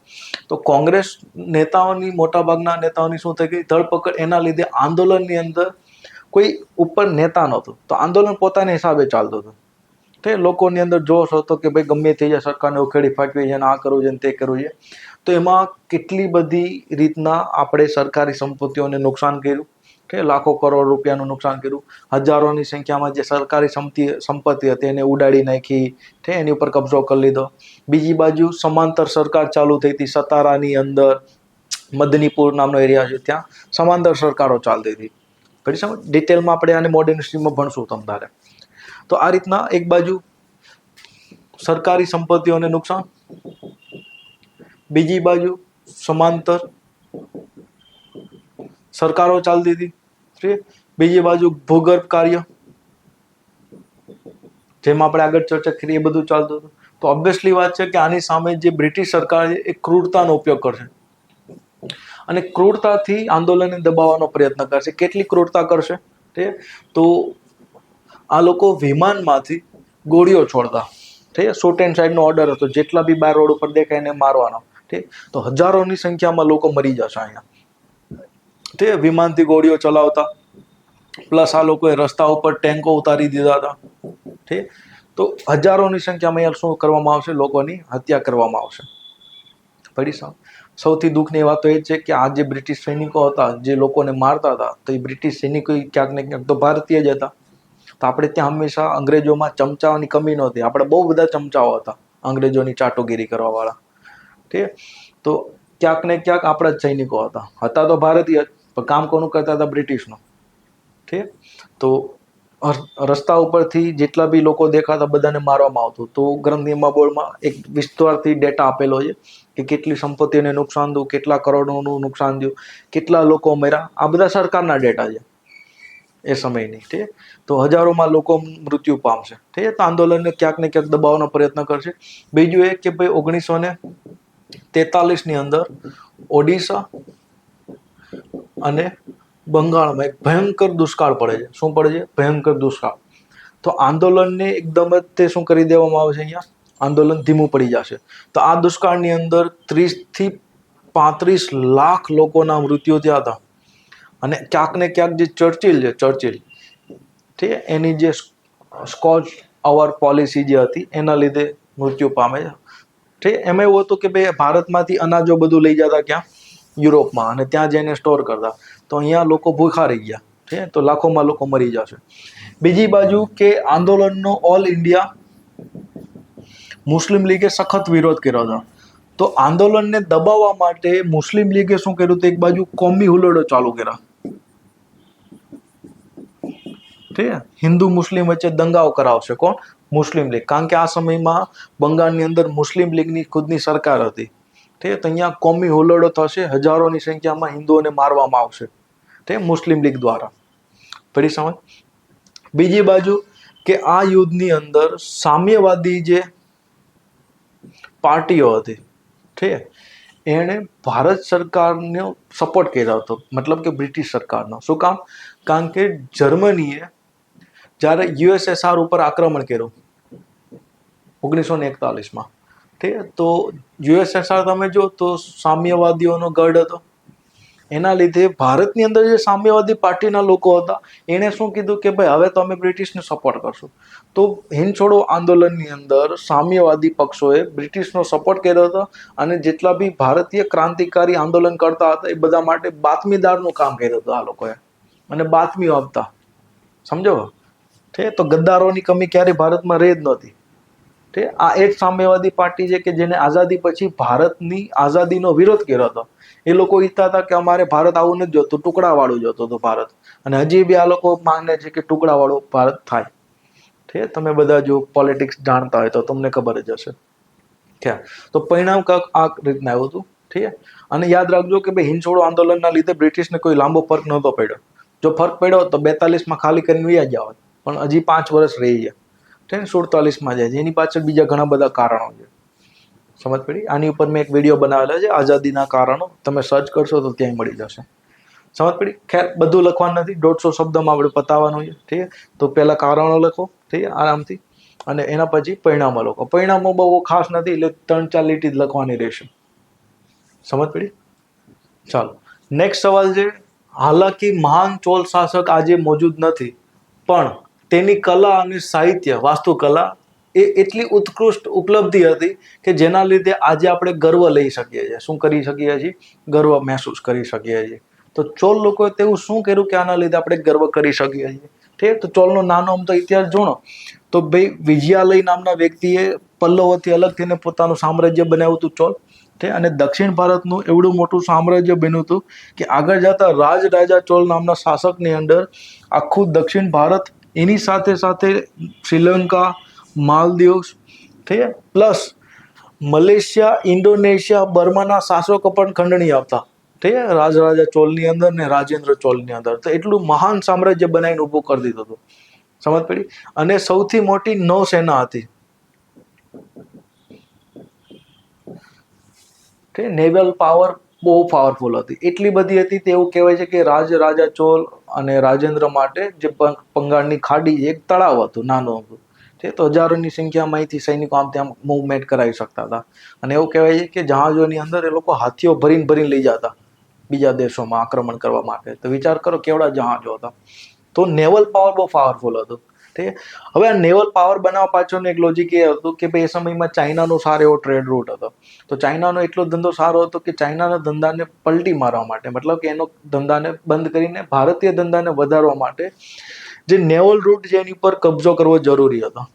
તો કોંગ્રેસ નેતાઓની, મોટાભાગના નેતાઓની શું થઈ ગઈ? ધરપકડ. એના લીધે આંદોલનની અંદર કોઈ ઉપર નેતા નહોતું, તો આંદોલન પોતાના હિસાબે ચાલતું હતું, ઠીક. લોકોની અંદર જોશ હતો કે ભાઈ ગમે તે સરકારને ઉખેડી ફાટવી છે, આ કરવું છે ને તે કરવું છે. તો એમાં કેટલી બધી રીતના આપણે સરકારી સંપત્તિઓને નુકસાન કર્યું, કે લાખો કરોડ રૂપિયાનું નુકસાન કર્યું. હજારોની સંખ્યામાં જે સરકારી સંપત્તિ હતી એને ઉડાડી નાખી, ઠીક, એની ઉપર કબજો કરી લીધો. બીજી બાજુ સમાંતર સરકાર ચાલુ થઈ હતી સતારાની અંદર, મદનીપુર નામનો એરિયા છે, ત્યાં સમાંતર સરકારો ચાલતી હતી. ઘણી સમજ. ડિટેલમાં આપણે આને મોડર્ન હિસ્ટ્રીમાં ભણશું તમારે. તો આ રીતના એક બાજુ સરકારી સંપત્તિઓને નુકસાન, બીજી બાજુ સમાંતર સરકારો ચાલતી હતી, ઠીક. બીજી બાજુ ભૂગર્ભ કાર્ય, જેમ આપણે આગળ ચર્ચા કરી, એ બધું ચાલતું હતું. તો ઓબ્વિયસલી વાત છે કે આની સામે જે બ્રિટિશ સરકાર છે એ ક્રૂરતાનો ઉપયોગ કરશે અને ક્રૂરતાથી આંદોલનને દબાવવાનો પ્રયત્ન કરશે. કેટલી ક્રૂરતા કરશે? ઠીક. તો આ લોકો વિમાનમાંથી ગોળીઓ છોડતા, ઠીક. શૂટ એન્ડ સાઇડનો ઓર્ડર હતો, જેટલા બી બાર રોડ ઉપર દેખાય એને મારવાનો, ઠીક. તો હજારોની સંખ્યામાં લોકો મરી જશે અહીંયા, ઠીક, વિમાનથી ગોળીઓ ચલાવતા. પ્લસ આ લોકોએ રસ્તા ઉપર ટેન્કો ઉતારી દીધા હતા, ઠીક. તો હજારોની સંખ્યામાં અહીંયા શું કરવામાં આવશે? લોકોની હત્યા કરવામાં આવશે, પડી સાહેબ. સૌથી દુઃખની વાત તો એ છે કે આ જે બ્રિટિશ સૈનિકો હતા જે લોકોને મારતા હતા, તો એ બ્રિટિશ સૈનિકો ક્યાંક ને ક્યાંક તો ભારતીય જ હતા. તો આપણે ત્યાં હંમેશા અંગ્રેજોમાં ચમચાઓની કમી નહોતી, આપણે બહુ બધા ચમચાઓ હતા અંગ્રેજોની ચાટોગીરી કરવાવાળા, ઠીક. તો ક્યાંક ને ક્યાંક આપણા જ સૈનિકો હતા તો ભારતીય જ, પણ કામ કોનું કરતા હતા? બ્રિટિશનું, ઠીક. તો રસ્તા ઉપરથી જેટલા બી લોકો દેખાતા બધાને મારવામાં આવતું. તો ગ્રંથિમાં બોર્ડમાં એક વિસ્તારથી ડેટા આપેલો છે કે કેટલી સંપત્તિને નુકસાન થયું, કેટલા કરોડોનું નુકસાન થયું, કેટલા લોકો મર્યા. આ બધા સરકારના ડેટા છે એ સમયની, ઠીક. તો હજારોમાં લોકો મૃત્યુ પામશે, ઠીક. તો આંદોલનને ક્યાંક ને ક્યાંક દબાવવાનો પ્રયત્ન કરશે. બીજું એ કે ભાઈ 1943ની અંદર ઓડિશા અને બંગાળમાં એક ભયંકર દુષ્કાળ પડે છે. શું પડે છે? ભયંકર દુષ્કાળ. તો આંદોલનને એકદમ જ તે શું કરી દેવામાં આવે છે? અહીંયા આંદોલન ધીમું પડી જશે. તો આ દુષ્કાળની અંદર 30 થી 35 લાખ લોકોના મૃત્યુ થયા હતા. અને ક્યાંક ને ક્યાંક જે ચર્ચિલ, ઠીક, એની જે સ્કોચ અવર પોલિસી જે હતી એના લીધે મૃત્યુ પામે છે, ઠીક. એમાં એવું હતું કે ભાઈ ભારતમાંથી અનાજો બધું લઈ જતા ક્યાં? યુરોપમાં, અને ત્યાં જઈને સ્ટોર કરતા. તો અહીંયા લોકો ભૂખા રહી ગયા, ઠીક. તો લાખોમાં લોકો મરી જશે. બીજી બાજુ કે આંદોલનનો ઓલ ઇન્ડિયા મુસ્લિમ લીગે સખત વિરોધ કર્યો હતો. તો આંદોલનને દબાવવા માટે મુસ્લિમ લીગે શું કર્યું? તો એક બાજુ કોમી હુલ્લડો ચાલુ કર્યા, ઠીક. હિન્દુ મુસ્લિમ વચ્ચે દંગાઓ કરાવશે કોણ? મુસ્લિમ લીગ. કારણ કે આ સમયમાં બંગાળની અંદર મુસ્લિમ લીગની ખુદની સરકાર હતી, ઠીક. તો અહીંયા કોમી હુલ્લડો થશે, હજારોની સંખ્યામાં હિન્દુઓને મારવામાં આવશે, ઠીક, મુસ્લિમ લીગ દ્વારા, પડી સમજ. બીજી બાજુ કે આ યુદ્ધની અંદર સામ્યવાદી જે પાર્ટીઓ હતી, ઠીક છે, એણે ભારત સરકારનો સપોર્ટ કર્યો હતો, મતલબ કે બ્રિટિશ સરકારનો. શું કામ? કારણ કે જર્મનીએ જ્યારે યુએસએસઆર ઉપર આક્રમણ કર્યું 1941માં, ઠીક છે, તો યુએસએસઆર તમે જો તો સામ્યવાદીઓનો ગઢ હતો. એના લીધે ભારતની અંદર જે સામ્યવાદી પાર્ટીના લોકો હતા એણે શું કીધું કે ભાઈ હવે તો અમે બ્રિટિશને સપોર્ટ કરશું. તો હિંદ છોડો આંદોલનની અંદર સામ્યવાદી પક્ષોએ બ્રિટિશનો સપોર્ટ કર્યો હતો અને જેટલા બી ભારતીય ક્રાંતિકારી આંદોલન કરતા હતા એ બધા માટે બાતમીદારનું કામ કર્યું હતું આ લોકોએ, અને બાતમીઓ આપતા. સમજો? ઠીક, તો ગદ્દારોની કમી ક્યારેય ભારતમાં રહી જ નહોતી. ઠીક, આ એક સામ્યવાદી પાર્ટી છે કે જેને આઝાદી પછી ભારતની આઝાદીનો વિરોધ કર્યો હતો. એ લોકો ઈચ્છતા હતા કે અમારે ભારત આવું નથી જોતું, ટુકડાવાળું જોતું હતું ભારત. અને હજી બી આ લોકો માંગે છે કે ટુકડાવાળું ભારત થાય. ઠીક, તમે બધા જો પોલિટિક્સ જાણતા હોય તો તમને ખબર જ હશે. ઠીક, તો પરિણામ કાંક આ રીતના આવ્યું હતું. ઠીક, અને યાદ રાખજો કે ભાઈ હિંદ છોડો આંદોલનના લીધે બ્રિટિશને કોઈ લાંબો ફરક નહોતો પડ્યો. જો ફરક પડ્યો તો 42માં ખાલી કરીને વયા ગયા હોત, પણ હજી 5 વર્ષ રહી ગયા. ઠીક, 47માં જાય છે. એની પાછળ બીજા ઘણા બધા કારણો છે. સમજ પડી? આની ઉપર મેં એક વિડીયો બનાવેલો છે, આઝાદીના કારણો. તમે સર્ચ કરશો તો ત્યાં મળી જશે. સમજ પડી? ખેર, બધું લખવાનું નથી, 150 શબ્દમાં આપણે પતાવવાનું છે. ઠીક, તો પહેલા કારણો લખો, ઠીક, આરામથી, અને એના પછી પરિણામો લખો. પરિણામો બહુ ખાસ નથી, એટલે 3-4 લીટી જ લખવાની રહેશે. સમજ પડી? ચાલો, નેક્સ્ટ સવાલ છે. હાલાકી મહાન ચોલ શાસક આજે મોજૂદ નથી, પણ તેની કલા અને સાહિત્ય, વાસ્તુકલા એ એટલી ઉત્કૃષ્ટ ઉપલબ્ધિ હતી કે જેના લીધે આજે આપણે ગર્વ લઈ શકીએ છીએ. શું કરી શકીએ છીએ? ગર્વ મહેસૂસ કરી શકીએ છીએ. તો ચોલ લોકોએ તેવું શું કર્યું કે આના લીધે આપણે ગર્વ કરી શકીએ છીએ? ઠીક, તો ચોલનો નાનો આમ તો ઇતિહાસ જોણો તો ભાઈ વિજયાલય નામના વ્યક્તિએ પલ્લવોથી અલગ થઈને પોતાનું સામ્રાજ્ય બનાવ્યું હતું ચોલ. ઠીક, અને દક્ષિણ ભારતનું એવડું મોટું સામ્રાજ્ય બન્યું હતું કે આગળ જતા રાજા ચોલ નામના શાસકની અંદર આખું દક્ષિણ ભારત, એની સાથે સાથે શ્રીલંકા, માલદીવ્સ, ઠીક, પ્લસ મલેશિયા, ઇન્ડોનેશિયા, બર્માના શાસકો પણ ખંડણી આપતા. ઠીક, રાજા ચોલની અંદર ને રાજેન્દ્ર ચોલની અંદર. તો એટલું મહાન સામ્રાજ્ય બનાવીને ઊભું કરી દીધું હતું. સમજ પડી? અને સૌથી મોટી નૌસેના હતી. નેવલ પાવર બહુ પાવરફુલ હતી. એટલી બધી હતી તે એવું કહેવાય છે કે રાજા ચોલ અને રાજેન્દ્ર માટે જે બંગાળની ખાડી એક તળાવ હતું, નાનું હતું. તો હજારોની સંખ્યામાં અહીંથી સૈનિકો આમ ત્યાં મૂવમેન્ટ કરાવી શકતા હતા. અને એવું કહેવાય છે કે જહાજોની અંદર એ લોકો હાથીઓ ભરીને લઈ જતા બીજા દેશોમાં આક્રમણ કરવા માટે. તો વિચાર કરો કેવડા જહાજો હતા. તો નેવલ પાવર બહુ પાવરફુલ હતું. ઠીક, હવે આ નેવલ પાવર બનાવવા પાછળનું એક લોજિક એ હતું કે ભાઈ એ સમયમાં ચાઇનાનો સારો એવો ટ્રેડ રૂટ હતો. તો ચાઇનાનો એટલો ધંધો સારો હતો કે ચાઇનાના ધંધાને પલટી મારવા માટે, મતલબ કે એનો ધંધાને બંધ કરીને ભારતીય ધંધાને વધારવા માટે જે નેવલ રૂટ છે એની ઉપર કબજો કરવો જરૂરી હતો.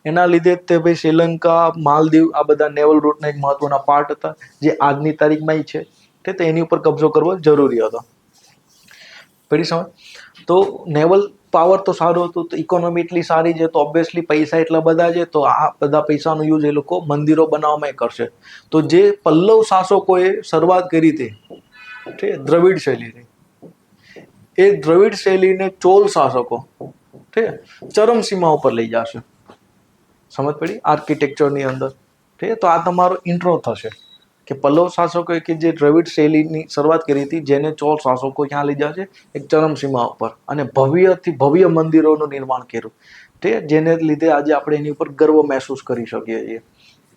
એના લીધે તે ભાઈ શ્રીલંકા, માલદીવ આ બધા નેવલ રૂટના એક મહત્વના પાર્ટ હતા, જે આજની તારીખમાં છે. તો એની ઉપર કબજો કરવો જરૂરી હતો. પડી સમજ? તો નેવલ પાવર તો સારું હતું, તો ઇકોનોમી એટલી સારી છે, તો ઓબ્વિયસલી પૈસા એટલા બધા છે, તો આ બધા પૈસાનો યુઝ એ લોકો મંદિરો બનાવવામાં કરશે. તો જે પલ્લવ શાસકોએ શરૂઆત કરી હતી, ઠીક, દ્રવિડ શૈલીની, એ દ્રવિડ શૈલીને ચોલ શાસકો, ઠીક, ચરમસીમા ઉપર લઈ જશે. સમજ પડી? આર્કિટેક્ચરની અંદર. ઠીક, તો આ તમારો ઇન્ટ્રો થશે કે પલ્લવ શાસકોએ કે જે દ્રવિડ શૈલીની શરૂઆત કરી હતી, જેને ચોલ શાસકો ક્યાં લઈ જશે? એક ચરમસીમા ઉપર, અને ભવ્યથી ભવ્ય મંદિરોનું નિર્માણ કર્યું. ઠીક, જેને લીધે આજે આપણે એની ઉપર ગર્વ મહેસૂસ કરી શકીએ છીએ.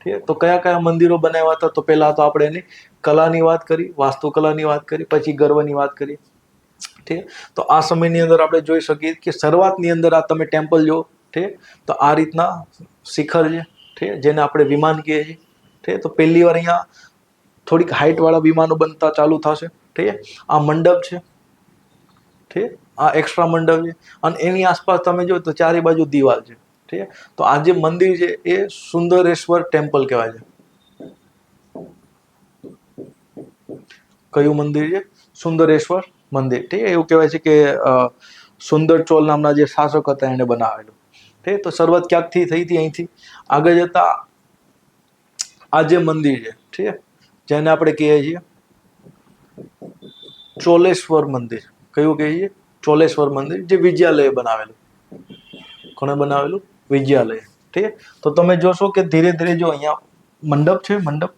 ઠીક, તો કયા કયા મંદિરો બનાવ્યા હતા? તો પહેલા તો આપણે એની કલાની વાત કરી, વાસ્તુકલાની વાત કરી, પછી ગર્વની વાત કરી. ઠીક, તો આ સમયની અંદર આપણે જોઈ શકીએ કે શરૂઆતની અંદર આ તમે ટેમ્પલ જો. ઠીક, તો આ રીતના શિખર છે, ઠીક, જેને આપણે વિમાન કહીએ છીએ. ઠીક, તો પહેલી વાર અહીંયા થોડીક હાઇટવાળા વિમાનો બનતા ચાલુ થશે. ઠીક, આ મંડપ છે. ઠીક, આ એક્સ્ટ્રા મંડપ છે, અને એની આસપાસ તમે જો તો ચારે બાજુ દિવાલ છે. ઠીક, તો આ જે મંદિર છે એ સુંદરેશ્વર ટેમ્પલ કહેવાય છે. કયું મંદિર છે? સુંદરેશ્વર મંદિર. ઠીક, એવું કહેવાય છે કે સુંદર ચોલ નામના જે શાસક હતા એને બનાવેલું. ઠીક, તો શરૂઆત ક્યાંકથી થઈ હતી? અહીંથી આગળ જતા આ જે મંદિર છે, ઠીક, જેને આપણે કહીએ છીએ ચોલેશ્વર મંદિર. કયું કહીએ છીએ? ચોલેશ્વર મંદિર, જે વિજયાલય બનાવેલું. કોણે બનાવેલું? વિજયાલય. ઠીક, તો તમે જોશો કે ધીરે ધીરે જો અહીંયા મંડપ છે, મંડપ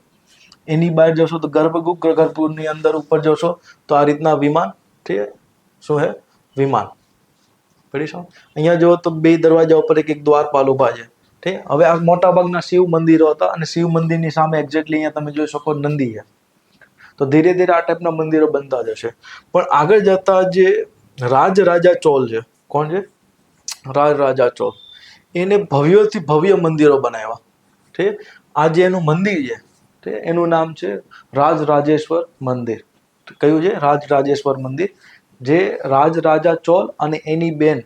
એની બહાર જશો તો ગર્ભગૃહ, ગર્ભગૃહની અંદર ઉપર જશો તો આ રીતના વિમાન, ઠીક છે, શું હે વિમાન. પડીશું અહીંયા જો તો બે દરવાજા ઉપર એક એક દ્વારપાલ ઉભા છે, ઠીક. હવે આ મોટા ભાગના શિવ મંદિરો હતા અને શિવ મંદિરની સામે એક્ઝેક્ટલી અહીંયા તમે જોઈ શકો નંદી છે. તો ધીરે ધીરે આ ટાઈપના મંદિરો બનતા જશે. પણ આગળ જતા જે રાજરાજા ચોલ છે, કોણ છે? રાજરાજા ચોલ, એને ભવ્યથી ભવ્ય મંદિરો બનાવ્યા, ઠીક. આ જે એનું મંદિર છે, ઠીક, એનું નામ છે રાજરાજેશ્વર મંદિર. કયું છે? રાજરાજેશ્વર મંદિર, જે રાજરાજા ચોલ અને એની બેન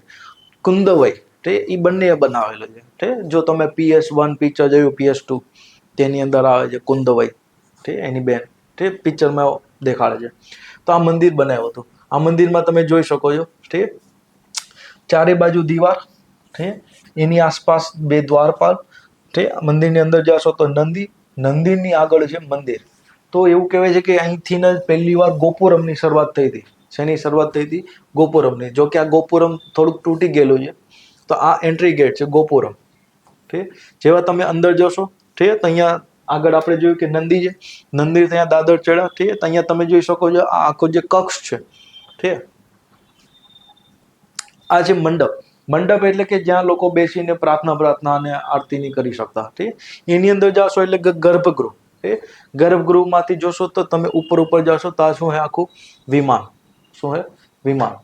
કુંદવઈ, ઠીક, એ બંને બનાવેલું છે, ઠીક. જો તમે PS1 પિક્ચર જોયું, PS2 તેની અંદર આવે છે કુંદવઈ, ઠીક, એની બેન, ઠીક, પિક્ચરમાં દેખાડે છે. તો આ મંદિર બનાવ્યું હતું. આ મંદિરમાં તમે જોઈ શકો છો, ઠીક, ચારે બાજુ દીવાર, ઠીક, એની આસપાસ બે દ્વારપાલ, ઠીક. મંદિરની અંદર જશો તો નંદી, નંદીની આગળ છે મંદિર. તો એવું કહેવાય છે કે અહીંથી જ પહેલી વાર ગોપુરમની શરૂઆત થઈ હતી. શેની શરૂઆત થઈ હતી? ગોપુરમની. જો કે આ ગોપુરમ થોડુંક તૂટી ગયેલું છે, તો આ એન્ટ્રી ગેટ છે ગોપુરમ, ઠીક. જેવા તમે અંદર જશો, ઠીક, તો અહીંયા આગળ આપણે જોયું કે નંદી છે, નંદી ત્યાં દાદર ચડ્યા, ઠીક. તો અહીંયા તમે જોઈ શકો છો આ આખો જે કક્ષ છે, ઠીક. આ છે મંડપ. મંડપ એટલે કે જ્યાં લોકો બેસીને પ્રાર્થના અને આરતીની કરી શકતા, ઠીક. એની અંદર જાશો એટલે ગર્ભગૃહ, ઠીક. ગર્ભગૃહમાંથી જોશો તો તમે ઉપર જશો તો આ શું હે? આખું વિમાન. શું હે? વિમાન.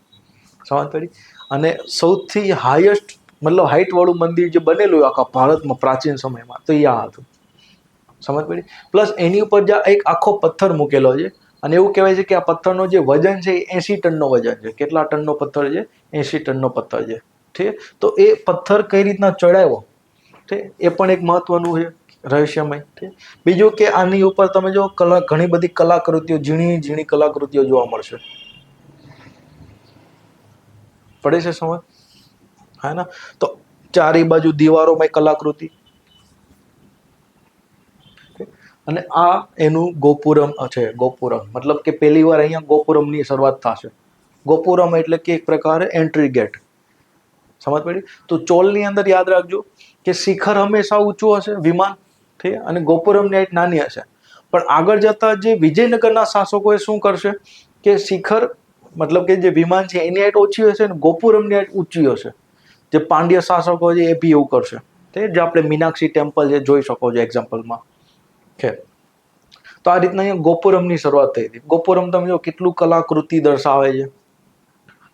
સમજ પડી? અને સૌથી હાઈએસ્ટ મતલબ હાઈટ વાળું મંદિર જે બનેલું આખા ભારતમાં પ્રાચીન સમયમાં, તો એ આ હતું. સમજ પડી? પ્લસ એની ઉપર જ્યાં એક આખો પથ્થર મૂકેલો છે અને એવું કહેવાય છે કે આ પથ્થરનો જે વજન છે એ 80 ટનનો વજન છે. કેટલા ટનનો પથ્થર છે? 80 ટનનો પથ્થર છે, ઠીક. તો એ પથ્થર કઈ રીતના ચડાવ્યો, ઠીક, એ પણ એક મહત્વનું છે, રહસ્યમય, ઠીક. બીજું કે આની ઉપર તમે જો ઘણી બધી કલાકૃતિઓ, ઝીણી ઝીણી કલાકૃતિઓ જોવા મળશે. પડે છે સમજ? હા ને? તો ચારે બાજુ દીવારોમાં કલાકૃતિ, અને આ એનું ગોપુરમ છે. ગોપુરમ મતલબ કે પહેલી વાર અહીંયા ગોપુરમની શરૂઆત થશે. ગોપુરમ એટલે કે એક પ્રકારે એન્ટ્રી ગેટ. સમજ પડી? તો ચોલની અંદર યાદ રાખજો કે શિખર હંમેશા ઊંચું હશે, વિમાન, ઠીક, અને ગોપુરમની હાઈટ નાની હશે. પણ આગળ જતા જે વિજયનગરના શાસકોએ શું કરશે કે શિખર મતલબ કે જે વિમાન છે એની હાઈટ ઓછી હશે ને ગોપુરમની હાઈટ ઊંચી હશે. જે પાંડ્ય શાસકો છે એ બી એવું કરશે, ઠીક. જે આપણે મીનાક્ષી ટેમ્પલ છે જોઈ શકો છો એક્ઝામ્પલમાં, છે. તો આ રીતના અહીંયા ગોપુરમની શરૂઆત થઈ હતી. ગોપુરમ તમે જો કેટલું કલાકૃતિ દર્શાવે છે.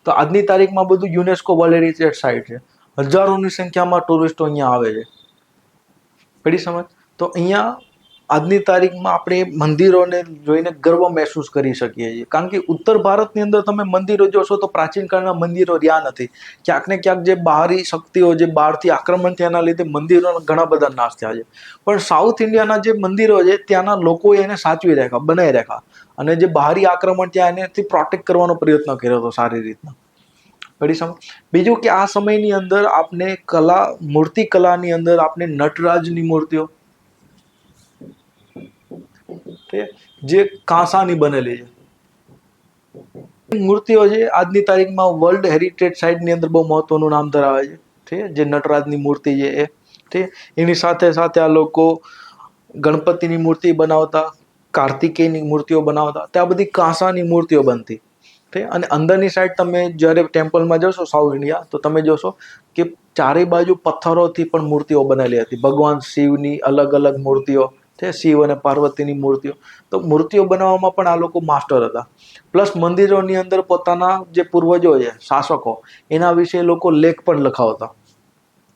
તો આજની તારીખમાં બધું યુનેસ્કો વર્લ્ડ હેરિટેજ સાઇટ છે. હજારોની સંખ્યામાં ટુરિસ્ટો અહીંયા આવે છે. પડી સમજ? તો અહીંયા આજની તારીખમાં આપણે મંદિરોને જોઈને ગર્વ મહેસૂસ કરી શકીએ છીએ. કારણ કે ઉત્તર ભારતની અંદર તમે મંદિરો જોશો તો પ્રાચીન કાળના મંદિરો રહ્યા નથી. ક્યાંક ને ક્યાંક જે બહારી શક્તિઓ, જે બહારથી આક્રમણ થયાના લીધે મંદિરોના ઘણા બધા નાશ થયા છે. પણ સાઉથ ઇન્ડિયાના જે મંદિરો છે ત્યાંના લોકોએ એને સાચવી રાખ્યા, બનાવી રાખ્યા. અને જે બહારી આક્રમણ ત્યાં એનેથી પ્રોટેક્ટ કરવાનો પ્રયત્ન કર્યો હતો સારી રીતના. પડી સમજ? બીજું કે આ સમયની અંદર આપણે મૂર્તિ કલાની અંદર આપણે નટરાજની મૂર્તિઓ, જે કાંસાની બનેલી છે મૂર્તિઓ છે, આજની તારીખમાં વર્લ્ડ હેરિટેજ સાઇટની અંદર બહુ મહત્વનું નામ ધરાવે છે, ઠીક. જે નટરાજની મૂર્તિ છે એ, ઠીક. એની સાથે સાથે આ લોકો ગણપતિની મૂર્તિ બનાવતા, કાર્તિકેયની મૂર્તિઓ બનાવતા, ત્યાં બધી કાંસાની મૂર્તિઓ બનતી, ઠીક. અને અંદરની સાઈડ તમે જ્યારે ટેમ્પલમાં જશો સાઉથ ઇન્ડિયા તો તમે જોશો કે ચારે બાજુ પથ્થરોથી પણ મૂર્તિઓ બનેલી હતી. ભગવાન શિવની અલગ અલગ મૂર્તિઓ, શિવ અને પાર્વતીની મૂર્તિઓ. તો મૂર્તિઓ બનાવવામાં પણ આ લોકો માસ્ટર હતા. પ્લસ મંદિરોની અંદર પોતાના જે પૂર્વજો છે, શાસકો, એના વિશે લોકો લેખ પણ લખાવતા.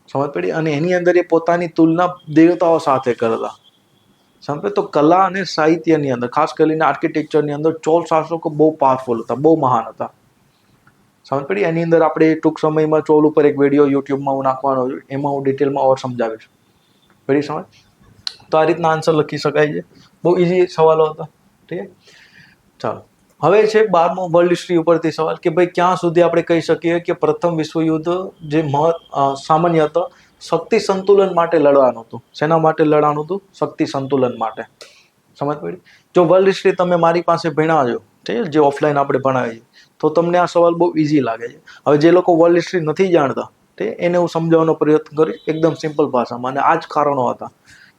સમજ પડી? અને એની અંદર એ પોતાની તુલના દેવતાઓ સાથે કરતા. સમજ? તો કલા અને સાહિત્યની અંદર, ખાસ કરીને આર્કિટેક્ચરની અંદર ચોલ શાસકો બહુ પાવરફુલ હતા, બહુ મહાન હતા. સમજ પડી? એની અંદર આપણે ટૂંક સમયમાં ચોલ ઉપર એક વિડીયો યુટ્યુબમાં હું નાખવાનો છું, એમાં હું ડિટેલમાં ઓર સમજાવીશ. પડી સમજ? તો આ રીતના આન્સર લખી શકાય છે. બહુ ઇઝી સવાલો હતા, ઠીક. ચાલો, હવે છે 12મો વર્લ્ડ હિસ્ટ્રી ઉપરથી સવાલ કે ભાઈ ક્યાં સુધી આપણે કહી શકીએ કે પ્રથમ વિશ્વયુદ્ધ જે સામાન્ય હતો, શક્તિ સંતુલન માટે લડવાનું હતું. શેના માટે લડવાનું હતું? શક્તિ સંતુલન માટે. સમજ પડી? જો વર્લ્ડ હિસ્ટ્રી તમે મારી પાસે ભણ્યા છો, ઠીક, જે ઓફલાઈન આપણે ભણાવીએ, તો તમને આ સવાલ બહુ ઇઝી લાગે છે. હવે જે લોકો વર્લ્ડ હિસ્ટ્રી નથી જાણતા, ઠીક, એને હું સમજાવવાનો પ્રયત્ન કરીશ એકદમ સિમ્પલ ભાષામાં. અને આ જ કારણો હતા,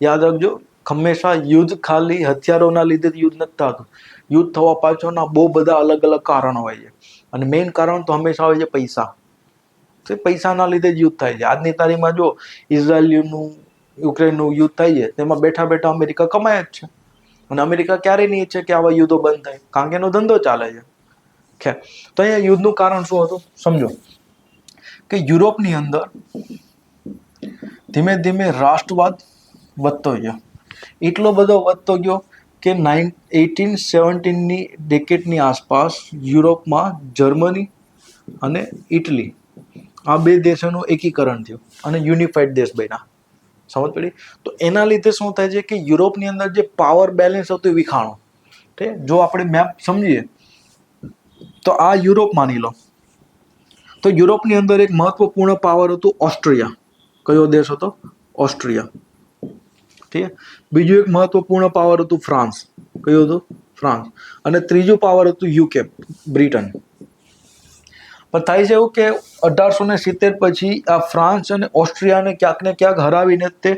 યાદ રાખજો. હંમેશા યુદ્ધ ખાલી હથિયારોના લીધે યુદ્ધ નથી થતું. યુદ્ધ થવા પાછળના બહુ બધા અલગ અલગ કારણો હોય છે, અને મેઇન કારણ તો હંમેશા હોય છે પૈસા. તો પૈસાના લીધે જ યુદ્ધ થાય છે. આજની તારીખમાં જો ઇઝરાયલનું યુક્રેનનું યુદ્ધ થાય છે, તેમાં બેઠા બેઠા અમેરિકા કમાય જ છે, અને અમેરિકા ક્યારેય નહીં ઈચ્છે કે આવા યુદ્ધો બંધ થાય, કારણ કે એનો ધંધો ચાલે છે. તો અહીંયા યુદ્ધનું કારણ શું હતું સમજો, કે યુરોપની અંદર ધીમે ધીમે રાષ્ટ્રવાદ વધતો ગયો. એટલો બધો વધતો ગયો કે 1817ની ડેકેડની આસપાસ યુરોપમાં જર્મની અને ઇટલી આ બે દેશોનું એકીકરણ થયું અને યુનિફાઈડ દેશ બન્યા. સમજ પડી? તો એના લીધે શું થાય છે કે યુરોપની અંદર જે પાવર બેલેન્સ હતું એ વિખાણું. ઠીક, જો આપણે મેપ સમજીએ તો આ યુરોપ માની લો, તો યુરોપની અંદર એક મહત્વપૂર્ણ પાવર હતું ઓસ્ટ્રિયા. કયો દેશ હતો? ઓસ્ટ્રિયા. ઠીક. બીજું એક મહત્વપૂર્ણ પાવર હતું ફ્રાન્સ. કયું હતું? ફ્રાન્સ. અને ત્રીજું પાવર હતું યુકે, બ્રિટન. પણ થાય છે એવું કે 1870 પછી આ ફ્રાન્સ અને ઓસ્ટ્રિયાને ક્યાંક ને ક્યાંક હરાવીને તે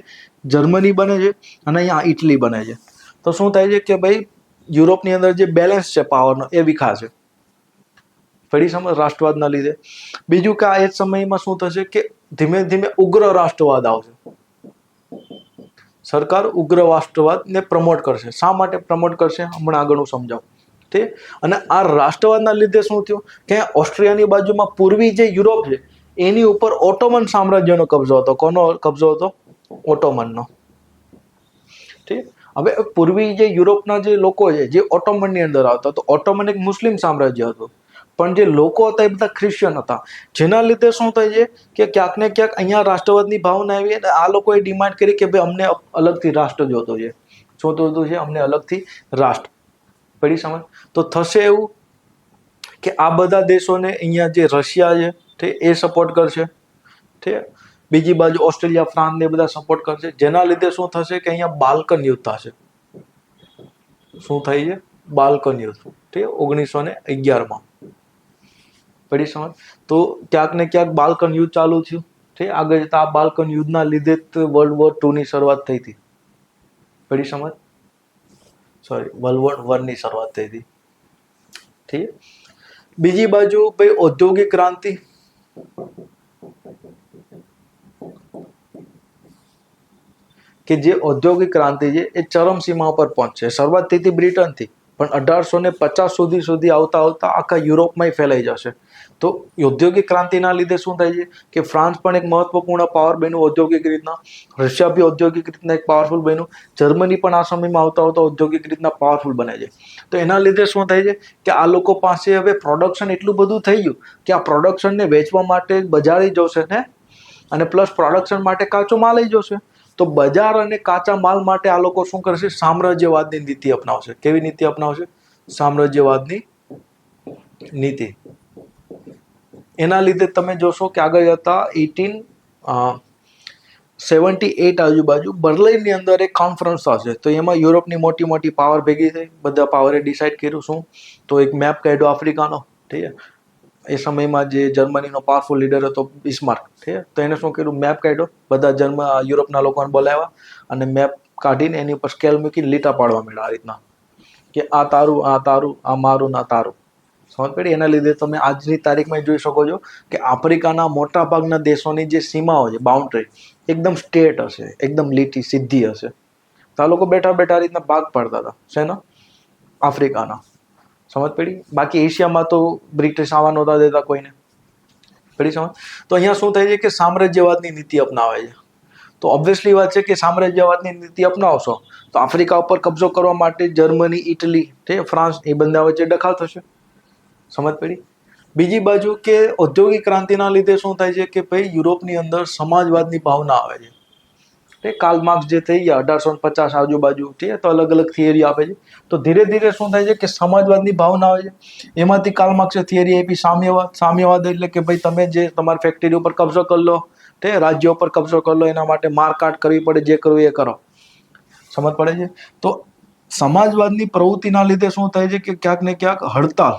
જર્મની બને છે અને અહીંયા ઇટલી બને છે. તો શું થાય છે કે ભાઈ યુરોપની અંદર જે બેલેન્સ છે પાવરનો એ વિખાશે. ફરી સમજ? રાષ્ટ્રવાદના લીધે. બીજું કે આ એ જ સમયમાં શું થશે કે ધીમે ધીમે ઉગ્ર રાષ્ટ્રવાદ આવશે. સરકાર ઉગ્ર રાષ્ટ્રવાદને પ્રમોટ કરશે. શા માટે પ્રમોટ કરશે હમણાં આગળ હું સમજાવું. ઠીક. અને આ રાષ્ટ્રવાદના લીધે શું થયું કે ઓસ્ટ્રિયાની બાજુમાં પૂર્વી જે યુરોપ છે એની ઉપર ઓટોમન સામ્રાજ્યનો કબજો હતો. કોનો કબજો હતો? ઓટોમનનો. ઠીક. હવે પૂર્વી જે યુરોપના જે લોકો છે જે ઓટોમનની અંદર આવતા, તો ઓટોમન એક મુસ્લિમ સામ્રાજ્ય હતું, પણ જે લોકો હતા એ બધા ક્રિશ્ચિયન હતા. જેના લીધે શું થાય છે કે ક્યાંક ને ક્યાંક અહીંયા રાષ્ટ્રવાદની ભાવના આવી અને આ લોકોએ ડિમાન્ડ કરી કે ભાઈ અમને અલગથી રાષ્ટ્ર જોતો છે. શું જોતું છે? અમને અલગથી રાષ્ટ્ર. પડી સમજ? તો થશે એવું કે આ બધા દેશોને અહીંયા જે રશિયા છે તે એ સપોર્ટ કરશે. ઠીક. બીજી બાજુ ઓસ્ટ્રેલિયા, ફ્રાન્સ ને બધા સપોર્ટ કરશે. જેના લીધે શું થશે કે અહીંયા બાલ્કન યુદ્ધ થશે. શું થાય છે? બાલ્કન યુદ્ધ. ઠીક. 1911માં. પડી સમજ? તો ક્યાંક ને ક્યાંક બાલ્કન યુદ્ધ ચાલુ થયું. ઠીક. આગળ જતા આ બાલ્કન યુદ્ધના લીધે જ વર્લ્ડ વોર 2 ની શરૂઆત થઈ હતી. પડી સમજ? સોરી, વર્લ્ડ વોર 1 ની શરૂઆત થઈ હતી. ઠીક. બીજી બાજુ ભાઈ ઔદ્યોગિક ક્રાંતિ. કે જે ઔદ્યોગિક ક્રાંતિ છે એ ચરમસીમા પર પહોંચશે. શરૂઆત થઈ હતી બ્રિટનથી, પણ 1850 સુધી આવતા આવતા આખા યુરોપમાં ફેલાઈ જશે. તો ઔદ્યોગિક ક્રાંતિના લીધે શું થાય છે કે ફ્રાન્સ પણ એક મહત્વપૂર્ણ પાવર બન્યું ઔદ્યોગિક રીતના, રશિયા બી ઔદ્યોગિક રીતના એક પાવરફુલ બન્યું, જર્મની પણ આ સમયમાં આવતા આવતા ઔદ્યોગિક રીતના પાવરફુલ બને છે. તો એના લીધે શું થાય છે કે આ લોકો પાસે હવે પ્રોડક્શન એટલું બધું થઈ ગયું કે આ પ્રોડક્શનને વેચવા માટે બજાર જોશે ને, અને પ્લસ પ્રોડક્શન માટે કાચો માલ જોશે. તો બજાર અને કાચા માલ માટે આ લોકો શું કરશે? સામ્રાજ્યવાદની નીતિ અપનાવશે. કેવી નીતિ અપનાવશે? સામ્રાજ્યવાદની નીતિ. એના લીધે તમે જોશો કે આગળ જતા 1878 આજુબાજુ બર્લિનની અંદર એક કોન્ફરન્સ થશે. તો એમાં યુરોપની મોટી મોટી પાવર ભેગી થઈ. બધા પાવરે ડિસાઇડ કર્યું શું? તો એક મેપ કાઢ્યો આફ્રિકાનો. ઠીક છે. એ સમયમાં જે જર્મનીનો પાવરફુલ લીડર હતો બિસ્માર્ક. ઠીક છે. તો એને શું કર્યું? મેપ કાઢ્યો. બધા યુરોપના લોકોને બોલાવ્યા અને મેપ કાઢીને એની ઉપર સ્કેલ મૂકીને લીટા પાડવા માંડ્યા. આ રીતના કે આ તારું, આ તારું, આ મારું, ના તારું. સમજ પડી? એના લીધે તમે આજની તારીખમાં જોઈ શકો છો કે આફ્રિકાના મોટા ભાગના દેશોની જે સીમાઓ છે, બાઉન્ડ્રી એકદમ સ્ટ્રેટ હશે, એકદમ લીટી સીધી હશે. તો આ લોકો બેઠા બેઠા રીતના ભાગ પાડતા હતા. શેના? આફ્રિકાના. સમજ પડી? બાકી એશિયામાં તો બ્રિટિશ આવા નહોતા દેતા કોઈને. પડી સમજ? તો અહીંયા શું થાય છે કે સામ્રાજ્યવાદની નીતિ અપનાવે છે. તો ઓબ્વિયસલી વાત છે કે સામ્રાજ્યવાદની નીતિ અપનાવશો તો આફ્રિકા ઉપર કબજો કરવા માટે જર્મની, ઇટલી, ફ્રાન્સ એ બધા વચ્ચે ડખા થશે. સમજ પડી? બીજી બાજુ કે ઔદ્યોગિક ક્રાંતિના લીધે શું થાય છે કે ભાઈ યુરોપની અંદર સમાજવાદની ભાવના આવે છે. કાર્લ માર્ક્સ જે થઈ ગયા 1850 આજુબાજુ, ઠીક છે, તો અલગ અલગ થિયરી આપે છે. તો ધીરે ધીરે શું થાય છે કે સમાજવાદની ભાવના આવે છે. એમાંથી કાર્લ માર્ક્સે થિયરી આપી સામ્યવાદ. સામ્યવાદ એટલે કે ભાઈ તમે જે તમારી ફેક્ટરી ઉપર કબજો કરી લો, ઠીક, રાજ્ય ઉપર કબજો કરી લો, એના માટે મારકાટ કરવી પડે, જે કરવું એ કરો. સમજ પડે છે? તો સમાજવાદની પ્રવૃત્તિના લીધે શું થાય છે કે ક્યાંક ને ક્યાંક હડતાલ,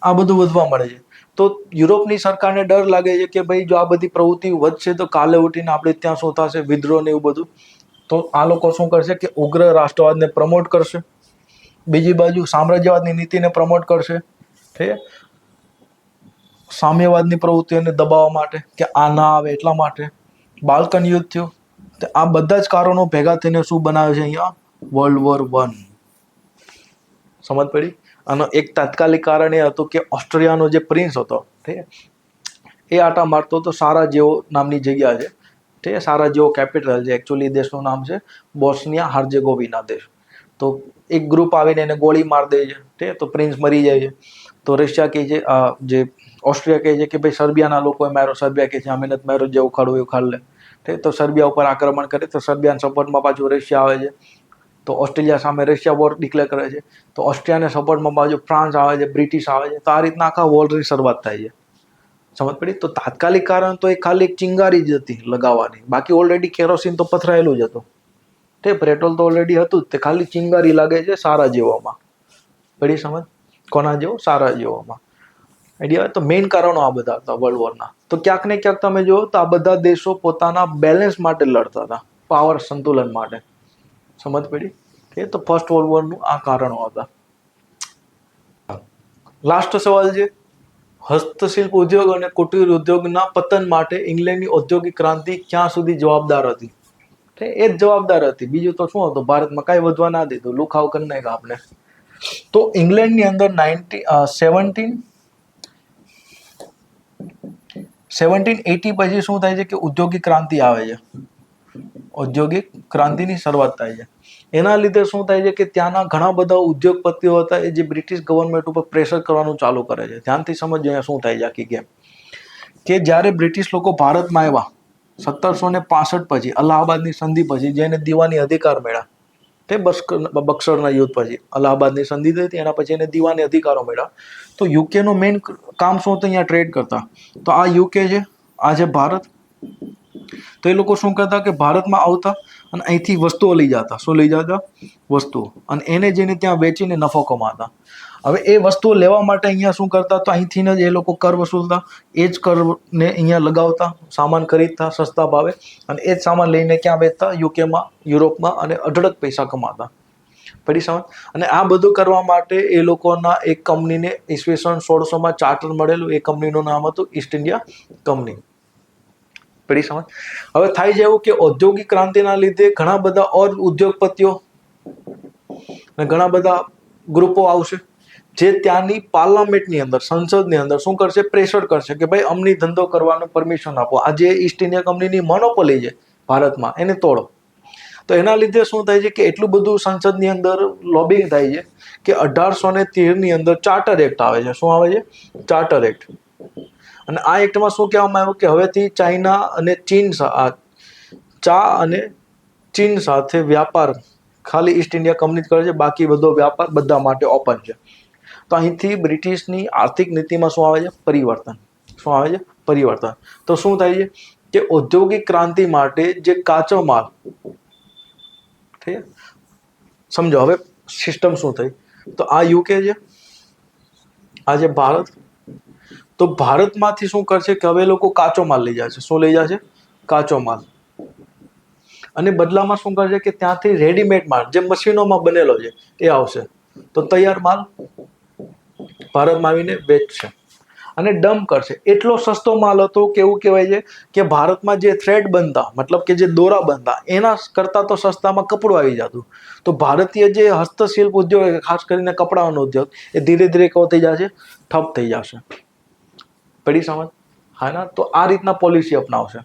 આ બધું વધવા મળે છે. તો તો યુરોપની સરકારને ડર લાગે છે કે ભાઈ જો આ બધી પ્રવૃત્તિ વધશે તો કાલે ઉઠીને આપણે ત્યાં શું થશે, વિદ્રોહ ને એવું બધું. તો આ લોકો શું કરશે કે ઉગ્ર રાષ્ટ્રવાદને પ્રમોટ કરશે, બીજી બાજુ સામ્રાજ્યવાદની નીતિને પ્રમોટ કરશે, ઠીક, સામ્યવાદની પ્રવૃત્તિઓને દબાવવા માટે કે આ ના આવે એટલા માટે બાલ્કન યુદ્ધ થયું. તો આ બધા જ કારણો ભેગા થઈને શું બનાવે છે અહીંયા World War I. સમજ પડી? આનો એક તાત્કાલિક કારણ એ હતું કે ઓસ્ટ્રિયાનો જે પ્રિન્સ હતો, ઠીક, એ આટા મારતો હતો સારાજેવો નામની જગ્યા છે, ઠીક, સારાજેવો કેપિટલ છે, એકચ્યુઅલી દેશનું નામ છે બોસ્નિયા હાર્જેગોવિના દેશ. તો એક ગ્રુપ આવીને એને ગોળી મારી દે છે, ઠીક, તો પ્રિન્સ મરી જાય છે. તો રશિયા કહે છે, જે ઓસ્ટ્રિયા કહે છે કે ભાઈ સર્બિયાના લોકોએ માર્યો. સર્બિયા કહે છે અમે નથી માર્યો, જે ઉખાડવું એ ઉખાડ લે, ઠીક. તો સર્બિયા ઉપર આક્રમણ કરે તો સર્બિયાના સપોર્ટમાં પાછું રશિયા આવે છે. તો ઓસ્ટ્રેલિયા સામે રશિયા વોર ડિક્લેર કરે છે. તો ઓસ્ટ્રિયાને સપોર્ટમાં બાજુ ફ્રાન્સ આવે છે, બ્રિટિશ આવે છે. તો આ રીતના આખા વોરની શરૂઆત થાય છે. સમજ પડી? તો તાત્કાલિક કારણ તો એ ખાલી એક ચિંગારી જ હતી લગાવવાની, બાકી ઓલરેડી કેરોસીન તો પથરાયેલું જ હતું, તે પેટ્રોલ તો ઓલરેડી હતું જ, તે ખાલી ચિંગારી લાગે છે સારા જેવામાં. પડી સમજ? કોના જેવો? સારા જેવામાં. આઈડિયા? તો મેઇન કારણો આ બધા હતા વર્લ્ડ વોરના. તો ક્યાંક ને ક્યાંક તમે જુઓ તો આ બધા દેશો પોતાના બેલેન્સ માટે લડતા હતા, પાવર સંતુલન માટે. સમજ પડી? કે તો ફર્સ્ટ વર્લ્ડ વોરનું આ કારણો હતા. લાસ્ટ સવાલ છે, હસ્તશિલ્પ ઉદ્યોગ અને કુટીર ઉદ્યોગના પતન માટે ઇંગ્લેન્ડની ઔદ્યોગિક ક્રાંતિ ક્યાં સુધી જવાબદાર હતી? એ જ જવાબદાર હતી, બીજું તો શું હતું? ભારતમાં કાંઈ વધવા ના દીધું, લુખાવ કરી નાખ્યા આપણે. તો ઇંગ્લેન્ડની અંદર 1780 પછી શું થાય છે કે ઔદ્યોગિક ક્રાંતિ આવે છે, ઔદ્યોગિક ક્રાંતિની શરૂઆત થાય છે. એના લીધે શું થાય છે કે ત્યાંના ઘણા બધા ઉદ્યોગપતિઓ હતા એ જે બ્રિટિશ ગવર્મેન્ટ ઉપર પ્રેશર કરવાનું ચાલુ કરે છે. ધ્યાનથી સમજો અહીંયા શું થાય છે આખી ગેમ. કે જ્યારે બ્રિટિશ લોકો ભારતમાં આવ્યા 1765 પછી, અલ્હાબાદની સંધિ પછી, જેને દીવાની અધિકાર મળ્યા, તે બક્સરના યુદ્ધ પછી અલ્હાબાદની સંધિ થઈ હતી, એના પછી એને દીવાની અધિકારો મળ્યા. તો યુકેનો મેઇન કામ શું હતું? અહીંયા ટ્રેડ કરતા. તો આ યુકે છે, આ છે ભારત. તો એ લોકો શું કરતા કે ભારતમાં આવતા અને અહીંથી વસ્તુઓ લઈ જતા. શું લઈ જતા? વસ્તુઓ. અને એને જઈને ત્યાં વેચીને નફો કમાતા. હવે એ વસ્તુઓ લેવા માટે અહીંયા શું કરતા? તો અહીંથી જ એ લોકો કર વસૂલતા, એ જ કરને અહીંયા લગાવતા, સામાન ખરીદતા સસ્તા ભાવે, અને એ જ સામાન લઈને ક્યાં વેચતા? યુકેમાં, યુરોપમાં, અને અઢળક પૈસા કમાતા. પડી સમજ? અને આ બધું કરવા માટે એ લોકોના એક કંપનીને ઈસવીસન 1600માં ચાર્ટર મળેલું. એ કંપનીનું નામ હતું ઈસ્ટ ઇન્ડિયા કંપની. પડી સમજ? હવે થાય છે એવું કે ઔદ્યોગિક ક્રાંતિના લીધે ઘણા બધા ઓર ઉદ્યોગપતિઓ અને ઘણા બધા ગ્રુપો આવશે જે ત્યાંની પાર્લામેન્ટની અંદર, સંસદની અંદર શું કરશે? પ્રેશર કરશે કે ભાઈ અમની ધંધો કરવાનો પરમિશન આપો. આ જે ઈસ્ટ ઇન્ડિયા કંપનીની મોનોપોલી છે ભારતમાં, એને તોડો. તો એના લીધે શું થાય છે કે એટલું બધું સંસદની અંદર લોબિંગ થાય છે કે 1813ની અંદર ચાર્ટર એક્ટ આવે છે. શું આવે છે? Charter act. અને આ એક્ટમાં શું કહેવામાં આવ્યું કે હવેથી ચાઇના અને ચા અને ચીન સાથે વ્યાપાર ખાલી ઈસ્ટ ઇન્ડિયા કંપની કરે છે, બાકી બધો વ્યાપાર બધા માટે ઓપન છે. તો અહીંથી બ્રિટિશની આર્થિક નીતિમાં શું આવે છે? પરિવર્તન. શું આવે છે? પરિવર્તન. તો શું થાય છે કે ઔદ્યોગિક ક્રાંતિ માટે જે કાચો માલ, ઠીક, સમજો હવે સિસ્ટમ શું થઈ. તો આ યુકે છે, આ છે ભારત. તો ભારતમાંથી શું કરશે કે હવે લોકો કાચો માલ લઈ જશે. શું લઈ જશે? કાચો માલ. અને બદલામાં શું કરશે કે ત્યાંથી રેડીમેડ માલ, જે મશીનોમાં બનેલો છે, એ આવશે. તો તૈયાર માલ ભારતમાં આવીને વેચશે અને ડમ્પ કરશે. એટલો સસ્તો માલ હતો કે એવું કહેવાય છે કે ભારતમાં જે થ્રેડ બનતા, મતલબ કે જે દોરા બનતા, એના કરતાં તો સસ્તામાં કપડું આવી જતું. તો ભારતીય જે હસ્તશિલ્પ ઉદ્યોગ, ખાસ કરીને કપડાનો ઉદ્યોગ, એ ધીરે ધીરે કેવો થઈ જશે? ઠપ થઈ જશે. પડી સમજ? હા ના? તો આ રીતના પોલિસી અપનાવશે.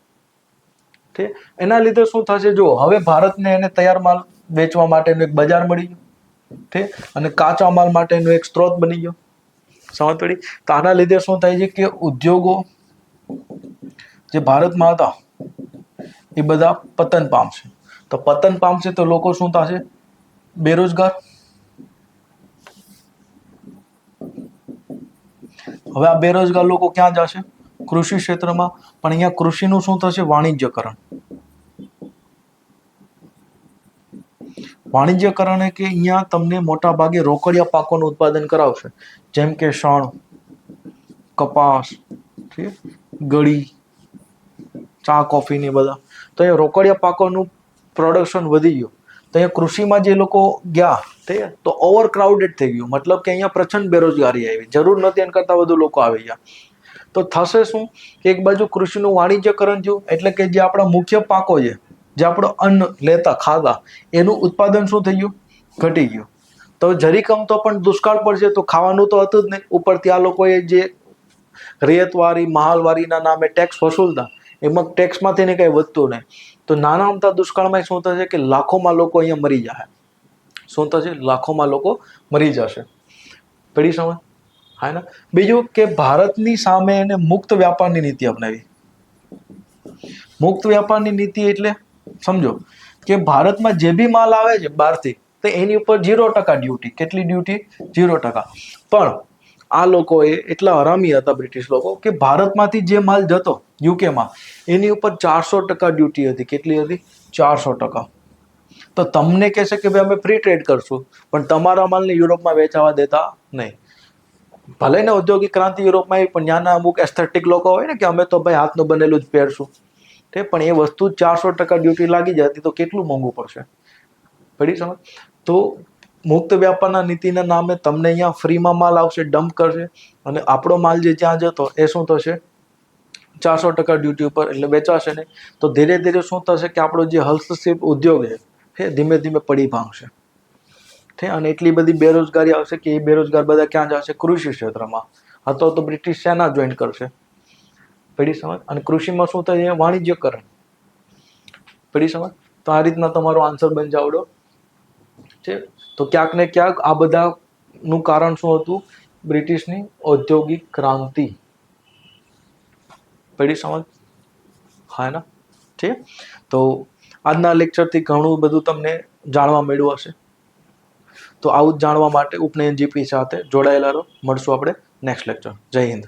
ઠીક. એના લીધે શું થશે? જો હવે ભારતને એને તૈયાર માલ વેચવા માટેનું એક બજાર મળી ગયું, ઠીક, અને કાચા માલ માટેનો એક સ્ત્રોત બની ગયો. સમજ પડી? તો આના લીધે શું થાય છે કે ઉદ્યોગો જે ભારતમાં હતા એ બધા પતન પામશે. તો પતન પામશે તો લોકો શું થશે? બેરોજગાર. હવે આ બેરોજગાર લોકો ક્યાં જશે? કૃષિ ક્ષેત્રમાં. પણ અહીંયા કૃષિનું શું થશે? વાણિજ્યકરણ. વાણિજ્યકરણ કે અહીંયા તમને મોટા ભાગે રોકડિયા પાકોનું ઉત્પાદન કરાવશે, જેમ કે શણ, કપાસ, ઠીક, ગળી, ચા, કોફી ને બધા. તો અહીંયા રોકડિયા પાકોનું પ્રોડક્શન વધી ગયું. તો અહીંયા કૃષિમાં જે લોકો ગયા તે તો ઓવરક્રાઉડેડ થઈ ગયું, મતલબ કે અહીંયા પ્રચંડ બેરોજગારી આવી, જરૂર નથી એના કરતાં વધુ લોકો આવી ગયા. તો થશે શું કે એક બાજુ કૃષિનું વાણિજ્યકરણ થયું, એટલે કે જે આપણા મુખ્ય પાકો છે, જે આપણો અન્ન લેતા ખાતા, એનું ઉત્પાદન શું થઈ ગયું? ઘટી ગયું. તો જરીકમ તો પણ દુષ્કાળ પડશે, તો ખાવાનું તો હતું જ નહીં. ઉપરથી આ લોકોએ જે રેતવારી મહાલવારીના નામે ટેક્સ વસૂલતા, એમાં ટેક્સમાંથી કંઈ વધતું નહીં. તો નાના અમથા દુષ્કાળમાં શું થશે કે લાખોમાં લોકો અહીંયા મરી જશે. શું થશે? લાખોમાં લોકો મરી જશે. પડી સમજ? હા ને. બીજું કે ભારતની સામે એને મુક્ત વ્યાપારની નીતિ અપનાવી. મુક્ત વ્યાપારની નીતિ એટલે સમજો કે ભારતમાં જે બી માલ આવે છે બહારથી, તો એની ઉપર 0% ડ્યુટી. કેટલી ડ્યુટી? 0%. પણ આ લોકોએ એટલા હરામી હતા બ્રિટિશ લોકો કે ભારતમાંથી જે માલ જતો યુકેમાં, એની ઉપર 400% ડ્યુટી હતી. કેટલી હતી? 400%. તો તમને કહેશે કે ભાઈ અમે ફ્રી ટ્રેડ કરશું, પણ તમારા માલને યુરોપમાં વેચાવા દેતા નહીં. ભલે ને ઔદ્યોગિક ક્રાંતિ યુરોપમાં આવી, પણ ત્યાંના અમુક એસ્થેટિક લોકો હોય ને કે અમે તો ભાઈ હાથનું બનેલું જ પહેરશું, પણ એ વસ્તુ 400% ડ્યુટી લાગી જતી, તો કેટલું મોંઘું પડશે. પડી સમજ? તો મુક્ત વ્યાપારના નીતિના નામે તમને અહીંયા ફ્રીમાં માલ આવશે, ડમ્પ કરશે, અને આપણો માલ જે ત્યાં જતો એ શું થશે? 400% ડ્યુટી ઉપર, એટલે વેચાશે નહીં. તો ધીરે ધીરે શું થશે કે આપણો જે હસ્તશિલ્પ ઉદ્યોગ છે ધીમે ધીમે પડી ભાંગશે. અને એટલી બધી બેરોજગારી આવશે કે એ બેરોજગાર બધા ક્યાં જશે? કૃષિ ક્ષેત્રમાં. અથવા તો બ્રિટિશ સેના જોઈન કરશે. પડી સમજ? અને કૃષિમાં શું થાય? વાણિજ્યકરણ. પડી સમજ? તો આ રીતના તમારો આન્સર બની જાવડો છે. તો ક્યાંક ને ક્યાંક આ બધાનું કારણ શું હતું? બ્રિટિશની ઔદ્યોગિક ક્રાંતિ. પડી સમજ? હા ના. ઠીક. તો આજના લેક્ચરથી ઘણું બધું તમને જાણવા મળ્યું હશે. તો આવું જ જાણવા માટે ઉપનયન જીપી સાથે જોડાયેલા રહો. મળશું આપણે નેક્સ્ટ લેક્ચર. જય હિન્દ.